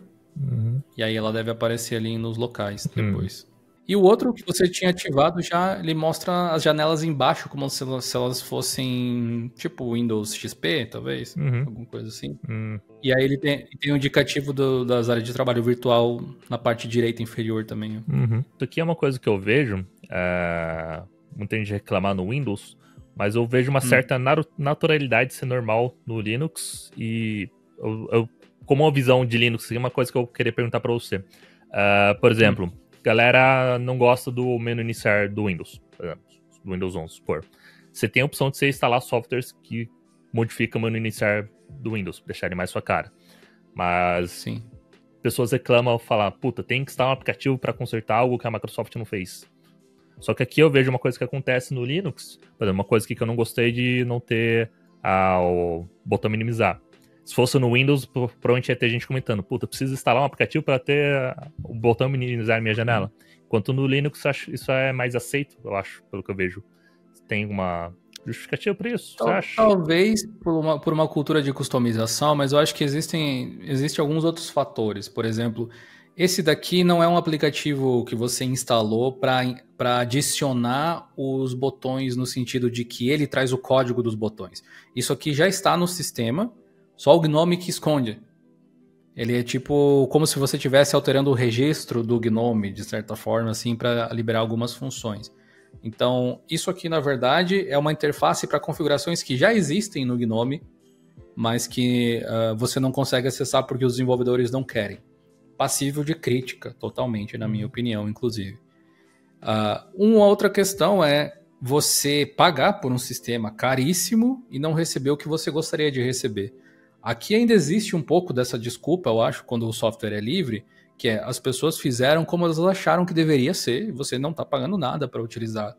e aí ela deve aparecer ali nos locais depois. E o outro que você tinha ativado já, ele mostra as janelas embaixo, como se elas fossem tipo Windows XP, talvez, alguma coisa assim. E aí ele tem um indicativo das áreas de trabalho virtual na parte direita inferior também. Isso aqui é uma coisa que eu vejo, muita gente reclamar no Windows, mas eu vejo uma certa naturalidade de ser normal no Linux, e como uma visão de Linux, é uma coisa que eu queria perguntar para você. Por exemplo, galera não gosta do menu iniciar do Windows, por exemplo, do Windows 11, supor. Você tem a opção de você instalar softwares que modificam o menu iniciar do Windows, deixarem mais sua cara. Mas pessoas reclamam, falam, puta, tem que instalar um aplicativo para consertar algo que a Microsoft não fez. Só que aqui eu vejo uma coisa que acontece no Linux, por exemplo, uma coisa que eu não gostei de não ter o botão minimizar. Se fosse no Windows, provavelmente ia ter gente comentando, puta, preciso instalar um aplicativo para ter o botão minimizar minha janela. Enquanto no Linux isso é mais aceito, eu acho, pelo que eu vejo. Tem uma justificativa para isso, você acha? Talvez por uma cultura de customização, mas eu acho que existem alguns outros fatores. Por exemplo, esse daqui não é um aplicativo que você instalou para adicionar os botões no sentido de que ele traz o código dos botões. Isso aqui já está no sistema, só o GNOME que esconde. Ele é tipo como se você estivesse alterando o registro do GNOME, de certa forma, assim, para liberar algumas funções. Então, isso aqui, na verdade, é uma interface para configurações que já existem no GNOME, mas que você não consegue acessar porque os desenvolvedores não querem. Passível de crítica, totalmente, na minha opinião, inclusive. Uma outra questão é você pagar por um sistema caríssimo e não receber o que você gostaria de receber. Aqui ainda existe um pouco dessa desculpa, eu acho, quando o software é livre, que é as pessoas fizeram como elas acharam que deveria ser, e você não está pagando nada para utilizar.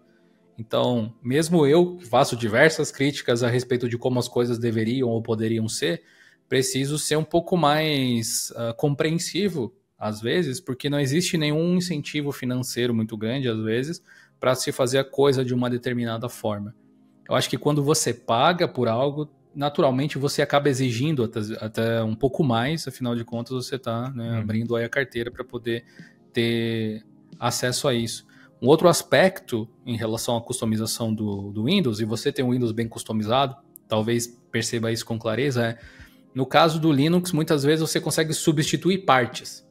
Então, mesmo eu, que faço diversas críticas a respeito de como as coisas deveriam ou poderiam ser, preciso ser um pouco mais compreensivo, às vezes, porque não existe nenhum incentivo financeiro muito grande, às vezes, para se fazer a coisa de uma determinada forma. Eu acho que quando você paga por algo, naturalmente você acaba exigindo até um pouco mais, afinal de contas você está abrindo aí a carteira para poder ter acesso a isso. Um outro aspecto em relação à customização do Windows, e você tem um Windows bem customizado, talvez perceba isso com clareza, no caso do Linux, muitas vezes você consegue substituir partes.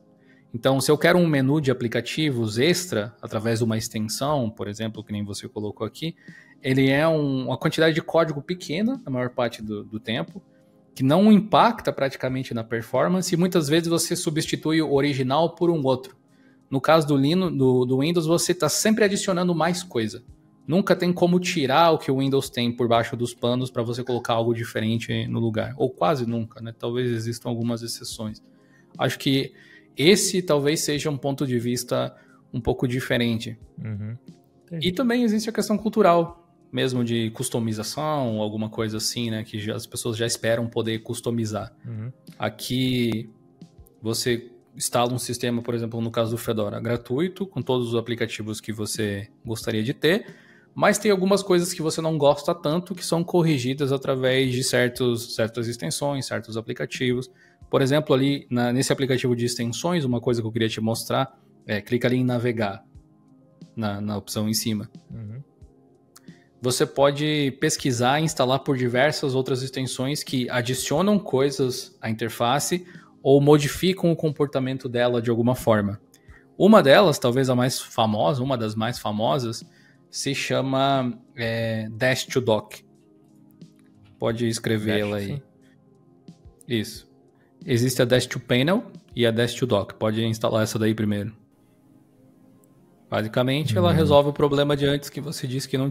Então, se eu quero um menu de aplicativos extra, através de uma extensão, por exemplo, que nem você colocou aqui, ele é uma quantidade de código pequena, na maior parte do tempo, que não impacta praticamente na performance, e muitas vezes você substitui o original por um outro. No caso do Windows, você está sempre adicionando mais coisa. Nunca tem como tirar o que o Windows tem por baixo dos panos para você colocar algo diferente no lugar. Ou quase nunca, né? Talvez existam algumas exceções. Acho que esse talvez seja um ponto de vista um pouco diferente. E também existe a questão cultural, mesmo de customização, alguma coisa assim, né? Que as pessoas já esperam poder customizar. Aqui você instala um sistema, por exemplo, no caso do Fedora, gratuito, com todos os aplicativos que você gostaria de ter, mas tem algumas coisas que você não gosta tanto que são corrigidas através de certas extensões, certos aplicativos. Por exemplo, ali nesse aplicativo de extensões, uma coisa que eu queria te mostrar clica ali em navegar, na opção em cima. Você pode pesquisar e instalar por diversas outras extensões que adicionam coisas à interface ou modificam o comportamento dela de alguma forma. Uma delas, talvez a mais famosa, uma das mais famosas, se chama Dash to Dock. Pode escrever ela aí. Sim. Isso. Existe a Dash to Panel e a Dash to Dock. Pode instalar essa daí primeiro. Basicamente, ela resolve o problema de antes que você disse que não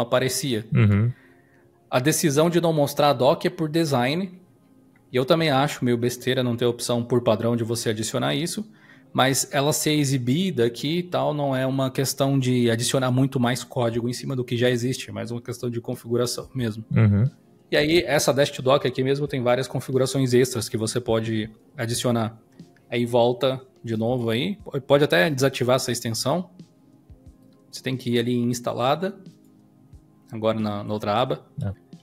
aparecia. A decisão de não mostrar a dock é por design. E eu também acho meio besteira não ter opção por padrão de você adicionar isso. Mas ela ser exibida aqui e tal não é uma questão de adicionar muito mais código em cima do que já existe, mas uma questão de configuração mesmo. E aí, essa Dash to Dock aqui mesmo tem várias configurações extras que você pode adicionar. aí volta de novo aí. Pode até desativar essa extensão. Você tem que ir ali em instalada, agora na outra aba.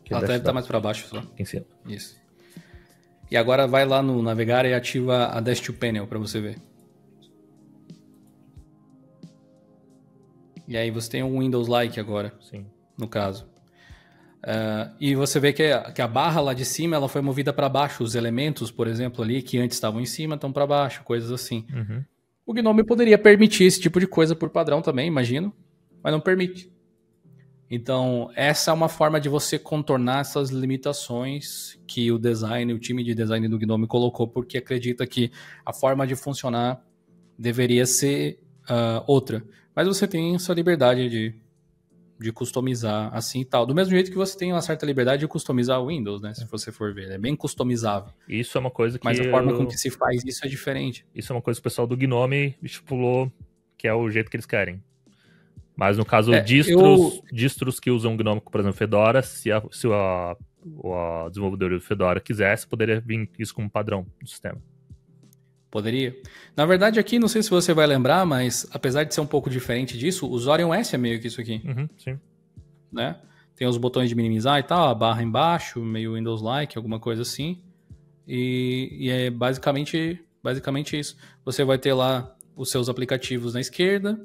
Ela deve estar mais para baixo só. Em cima. Isso. E agora vai lá no navegar e ativa a Dash to Panel para você ver. E aí você tem um Windows-like agora, Sim. no caso. E você vê que a barra lá de cima ela foi movida para baixo. Os elementos, por exemplo, ali que antes estavam em cima estão para baixo, coisas assim. Uhum. O Gnome poderia permitir esse tipo de coisa por padrão também, imagino, mas não permite. Então, essa é uma forma de você contornar essas limitações que o time de design do Gnome colocou, porque acredita que a forma de funcionar deveria ser outra. Mas você tem essa liberdade de customizar assim e tal. Do mesmo jeito que você tem uma certa liberdade de customizar o Windows, né? Se você for ver. É bem customizável. Isso é uma coisa que... Mas a forma com que se faz isso é diferente. Isso é uma coisa que o pessoal do Gnome estipulou que é o jeito que eles querem. Mas no caso, distros que usam Gnome, por exemplo, Fedora, se o desenvolvedor do Fedora quisesse, poderia vir isso como padrão do sistema. Poderia. Na verdade, aqui, não sei se você vai lembrar, mas apesar de ser um pouco diferente disso, o Zorin OS é meio que isso aqui. Uhum, sim. Né? Tem os botões de minimizar e tal, a barra embaixo, meio Windows-like, alguma coisa assim. E é basicamente isso. Você vai ter lá os seus aplicativos na esquerda.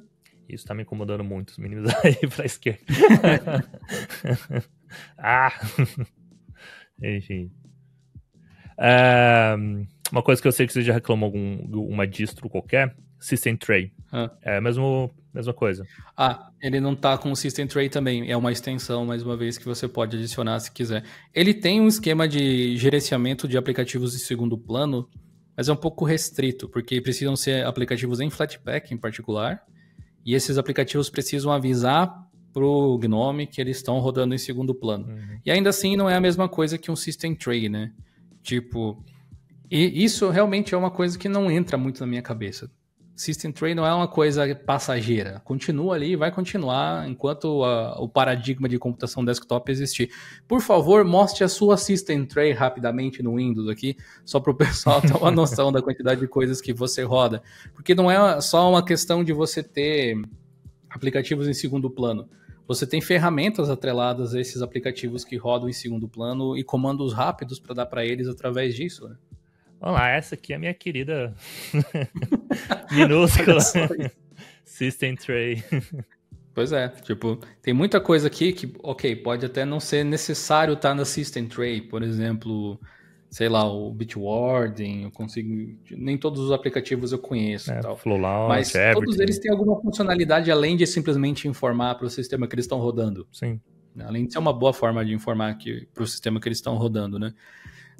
Isso tá me incomodando muito, minimizar aí pra esquerda. Enfim. Uma coisa que eu sei que você já reclamou uma distro qualquer, System Tray. É a mesma coisa. Ele não tá com o System Tray também. É uma extensão, mais uma vez, que você pode adicionar se quiser. Ele tem um esquema de gerenciamento de aplicativos de segundo plano, mas é um pouco restrito, porque precisam ser aplicativos em Flatpak, em particular, e esses aplicativos precisam avisar pro Gnome que eles estão rodando em segundo plano. Uhum. E ainda assim não é a mesma coisa que um System Tray, né? Tipo... E isso realmente é uma coisa que não entra muito na minha cabeça. System Tray não é uma coisa passageira. Continua ali e vai continuar enquanto o paradigma de computação desktop existir. Por favor, mostre a sua System Tray rapidamente no Windows aqui, só para o pessoal ter uma noção da quantidade de coisas que você roda. Porque não é só uma questão de você ter aplicativos em segundo plano. Você tem ferramentas atreladas a esses aplicativos que rodam em segundo plano e comandos rápidos para dar para eles através disso, né? Vamos lá, essa aqui é a minha querida minúscula System Tray. Pois é, tipo, tem muita coisa aqui que, ok, pode até não ser necessário estar na System Tray, por exemplo, sei lá, o Bitwarden, eu consigo, nem todos os aplicativos eu conheço e tal. Flowlaunch, mas Everything. Todos eles têm alguma funcionalidade além de simplesmente informar para o sistema que eles estão rodando. Sim. Além de ser uma boa forma de informar para o sistema que eles estão rodando, né?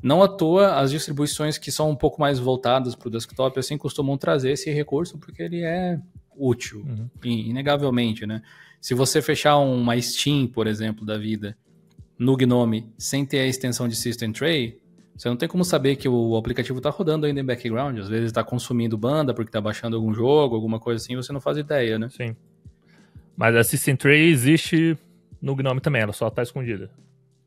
Não à toa, as distribuições que são um pouco mais voltadas para o desktop assim costumam trazer esse recurso porque ele é útil, inegavelmente, né? Se você fechar uma Steam, por exemplo, da vida, no Gnome, sem ter a extensão de System Tray, você não tem como saber que o aplicativo está rodando ainda em background. Às vezes está consumindo banda porque está baixando algum jogo, alguma coisa assim, você não faz ideia, né? Sim. Mas a System Tray existe no Gnome também, ela só está escondida.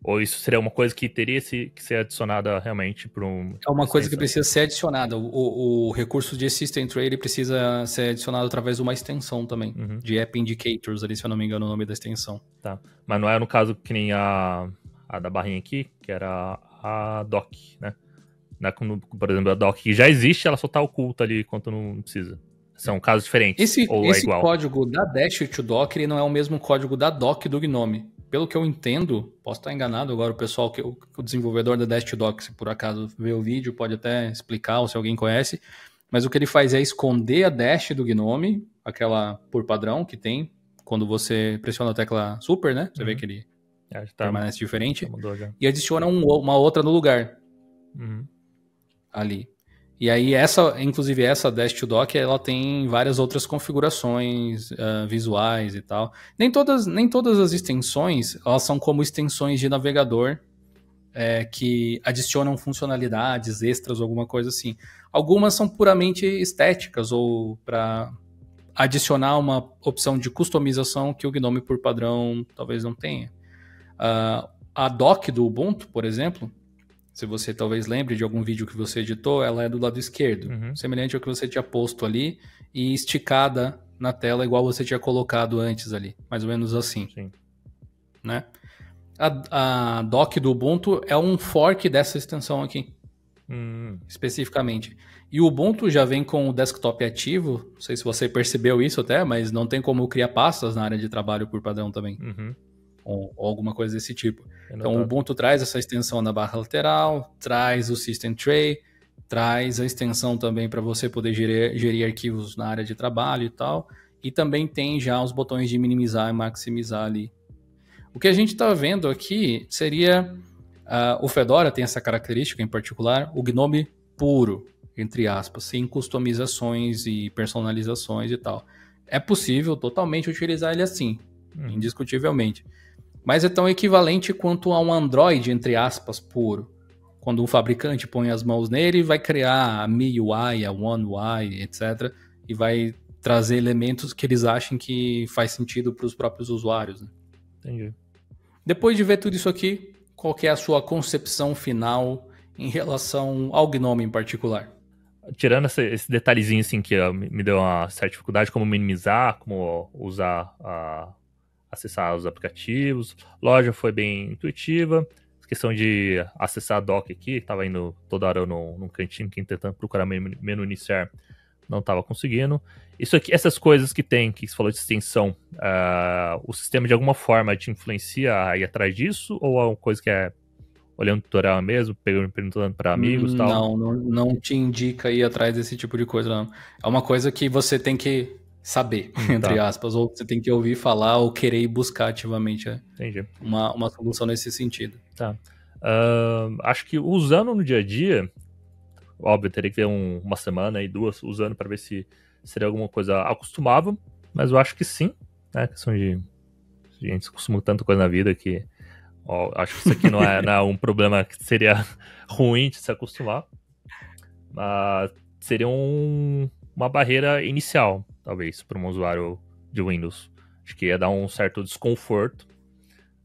Ou isso seria uma coisa que teria que ser adicionada realmente para um... É uma coisa que precisa ser adicionada. O recurso de System Tray ele precisa ser adicionado através de uma extensão também. De App Indicators, ali, se eu não me engano o nome da extensão. Tá. Mas não é no caso que nem a da barrinha aqui, que era a doc, né? Por exemplo, a doc que já existe, ela só tá oculta ali enquanto não precisa. São casos diferentes, ou é igual? Esse código da Dash to Doc, ele não é o mesmo código da doc do Gnome. Pelo que eu entendo, posso estar enganado agora, o pessoal, o desenvolvedor da Dash to Doc, se por acaso vê o vídeo, pode até explicar, ou se alguém conhece, mas o que ele faz é esconder a Dash do Gnome, aquela por padrão que tem, quando você pressiona a tecla Super, né? Você vê que ele permanece diferente, e adiciona uma outra no lugar, ali. E aí, inclusive essa Dash to Doc, ela tem várias outras configurações visuais e tal. Nem todas as extensões, elas são como extensões de navegador que adicionam funcionalidades extras ou alguma coisa assim. Algumas são puramente estéticas ou para adicionar uma opção de customização que o Gnome por padrão talvez não tenha. A doc do Ubuntu, por exemplo, se você talvez lembre de algum vídeo que você editou, ela é do lado esquerdo, semelhante ao que você tinha posto ali e esticada na tela igual você tinha colocado antes ali, mais ou menos assim. Sim. Né? A dock do Ubuntu é um fork dessa extensão aqui, especificamente. E o Ubuntu já vem com o desktop ativo, não sei se você percebeu isso até, mas não tem como criar pastas na área de trabalho por padrão também. Ou alguma coisa desse tipo. Então o Ubuntu traz essa extensão na barra lateral, traz o System Tray, traz a extensão também para você poder gerir arquivos na área de trabalho e tal, e também tem já os botões de minimizar e maximizar ali. O que a gente está vendo aqui seria, o Fedora tem essa característica em particular, o GNOME puro, entre aspas, sem customizações e personalizações e tal. É possível totalmente utilizar ele assim, indiscutivelmente. Mas é tão equivalente quanto a um Android, entre aspas, puro. Quando um fabricante põe as mãos nele, vai criar a MIUI, a One UI, etc. E vai trazer elementos que eles achem que faz sentido para os próprios usuários. Né? Entendi. Depois de ver tudo isso aqui, qual que é a sua concepção final em relação ao GNOME em particular? Tirando esse detalhezinho assim que me deu uma certa dificuldade, como minimizar, como usar, acessar os aplicativos. Loja foi bem intuitiva. A questão de acessar a dock aqui, estava indo toda hora num cantinho, tentando procurar menu iniciar, não estava conseguindo. Isso aqui, essas coisas que tem, que você falou de extensão, o sistema de alguma forma te influencia a ir atrás disso? Ou é uma coisa que é olhando o tutorial mesmo, perguntando para amigos e tal? Não te indica ir atrás desse tipo de coisa, não. É uma coisa que você tem que saber, entre aspas, ou você tem que ouvir falar ou querer ir buscar ativamente uma solução nesse sentido. Tá. Acho que usando no dia a dia, óbvio, teria que ver uma semana e duas usando para ver se seria alguma coisa acostumável, mas eu acho que sim, né? A questão de a gente se acostuma com tanta coisa na vida que acho que isso aqui não é um problema que seria ruim de se acostumar, mas seria uma barreira inicial, talvez, para um usuário de Windows. Acho que ia dar um certo desconforto,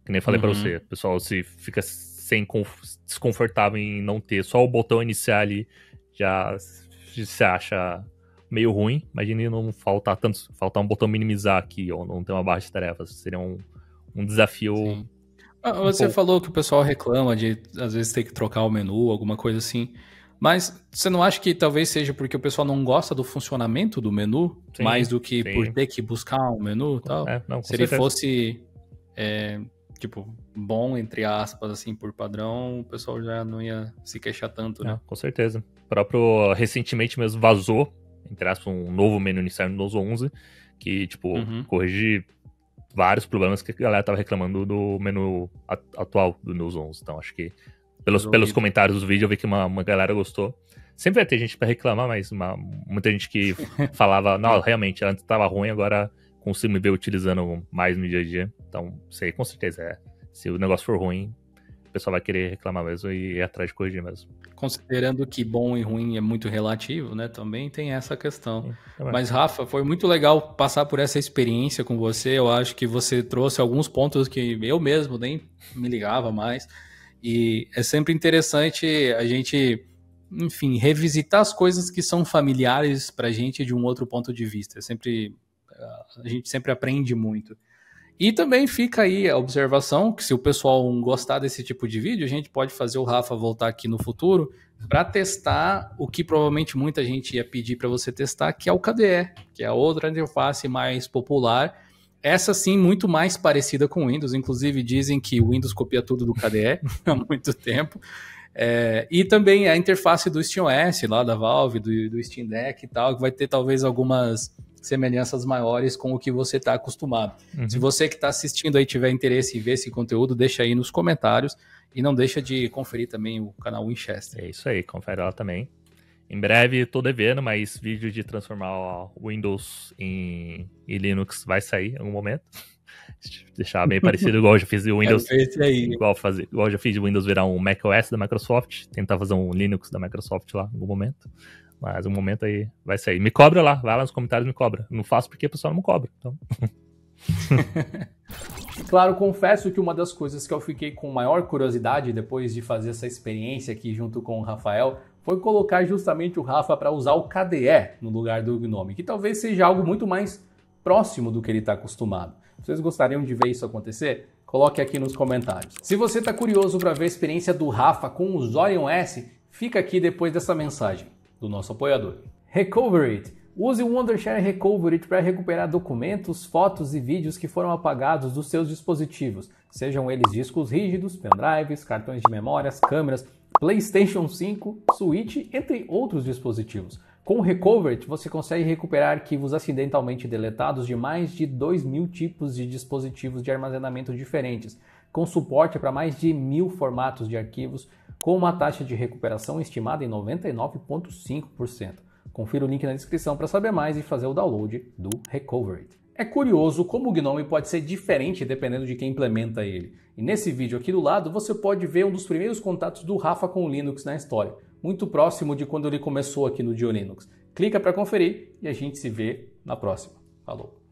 que nem falei para você, o pessoal se fica desconfortável em não ter só o botão iniciar ali, já se acha meio ruim. Imagine não faltar um botão minimizar aqui, ou não ter uma barra de tarefas, seria um desafio. Sim. Você falou que o pessoal reclama de, às vezes, ter que trocar o menu, alguma coisa assim. Mas você não acha que talvez seja porque o pessoal não gosta do funcionamento do menu, mais do que por ter que buscar um menu e tal? Se ele fosse, bom, entre aspas, assim, por padrão, o pessoal já não ia se queixar tanto, né? Com certeza. O próprio, recentemente mesmo, vazou, entre aspas, um novo menu inicial no Windows 11, que, corrige vários problemas que a galera tava reclamando do menu atual do Windows 11. Então, acho que pelos comentários do vídeo eu vi que uma galera gostou. Sempre vai ter gente pra reclamar, mas muita gente que falava, não, realmente, antes tava ruim, agora consigo me ver utilizando mais no dia a dia. Então, sei, com certeza, se o negócio for ruim, o pessoal vai querer reclamar mesmo e ir atrás de corrigir mesmo. Considerando que bom e ruim é muito relativo, né? Também tem essa questão. Mas, Rafa, foi muito legal passar por essa experiência com você. Eu acho que você trouxe alguns pontos que eu mesmo nem me ligava mais. E é sempre interessante a gente, enfim, revisitar as coisas que são familiares pra gente de um outro ponto de vista. A gente sempre aprende muito. E também fica aí a observação que se o pessoal gostar desse tipo de vídeo, a gente pode fazer o Rafa voltar aqui no futuro para testar o que provavelmente muita gente ia pedir para você testar, que é o KDE, que é a outra interface mais popular. Essa sim, muito mais parecida com o Windows. Inclusive dizem que o Windows copia tudo do KDE há muito tempo. E também a interface do SteamOS, lá da Valve, do Steam Deck e tal, que vai ter talvez algumas semelhanças maiores com o que você está acostumado. Se você que está assistindo aí tiver interesse em ver esse conteúdo, deixa aí nos comentários e não deixa de conferir também o canal Winchester. É isso aí, confere lá também. Em breve, tô devendo, mas vídeo de transformar o Windows em Linux vai sair em algum momento. Deixar bem parecido, igual eu já fiz o Windows. Igual eu já fiz o Windows virar um macOS da Microsoft, tentar fazer um Linux da Microsoft lá em algum momento. Mas um momento aí vai sair. Me cobra lá, vai lá nos comentários e me cobra. Não faço porque o pessoal não me cobra. Então. Claro, confesso que uma das coisas que eu fiquei com maior curiosidade depois de fazer essa experiência aqui junto com o Rafael foi colocar justamente o Rafa para usar o KDE no lugar do Gnome, que talvez seja algo muito mais próximo do que ele está acostumado. Vocês gostariam de ver isso acontecer? Coloque aqui nos comentários. Se você está curioso para ver a experiência do Rafa com o Zorion S, fica aqui depois dessa mensagem do nosso apoiador. Recover It. Use o Wondershare Recover It para recuperar documentos, fotos e vídeos que foram apagados dos seus dispositivos, sejam eles discos rígidos, pendrives, cartões de memórias, câmeras, PlayStation 5, Switch, entre outros dispositivos. Com o Recover It, você consegue recuperar arquivos acidentalmente deletados de mais de 2.000 tipos de dispositivos de armazenamento diferentes, com suporte para mais de 1.000 formatos de arquivos, com uma taxa de recuperação estimada em 99,5%. Confira o link na descrição para saber mais e fazer o download do Recover It. É curioso como o Gnome pode ser diferente dependendo de quem implementa ele. E nesse vídeo aqui do lado você pode ver um dos primeiros contatos do Rafa com o Linux na história, muito próximo de quando ele começou aqui no Dio Linux. Clica para conferir e a gente se vê na próxima. Falou!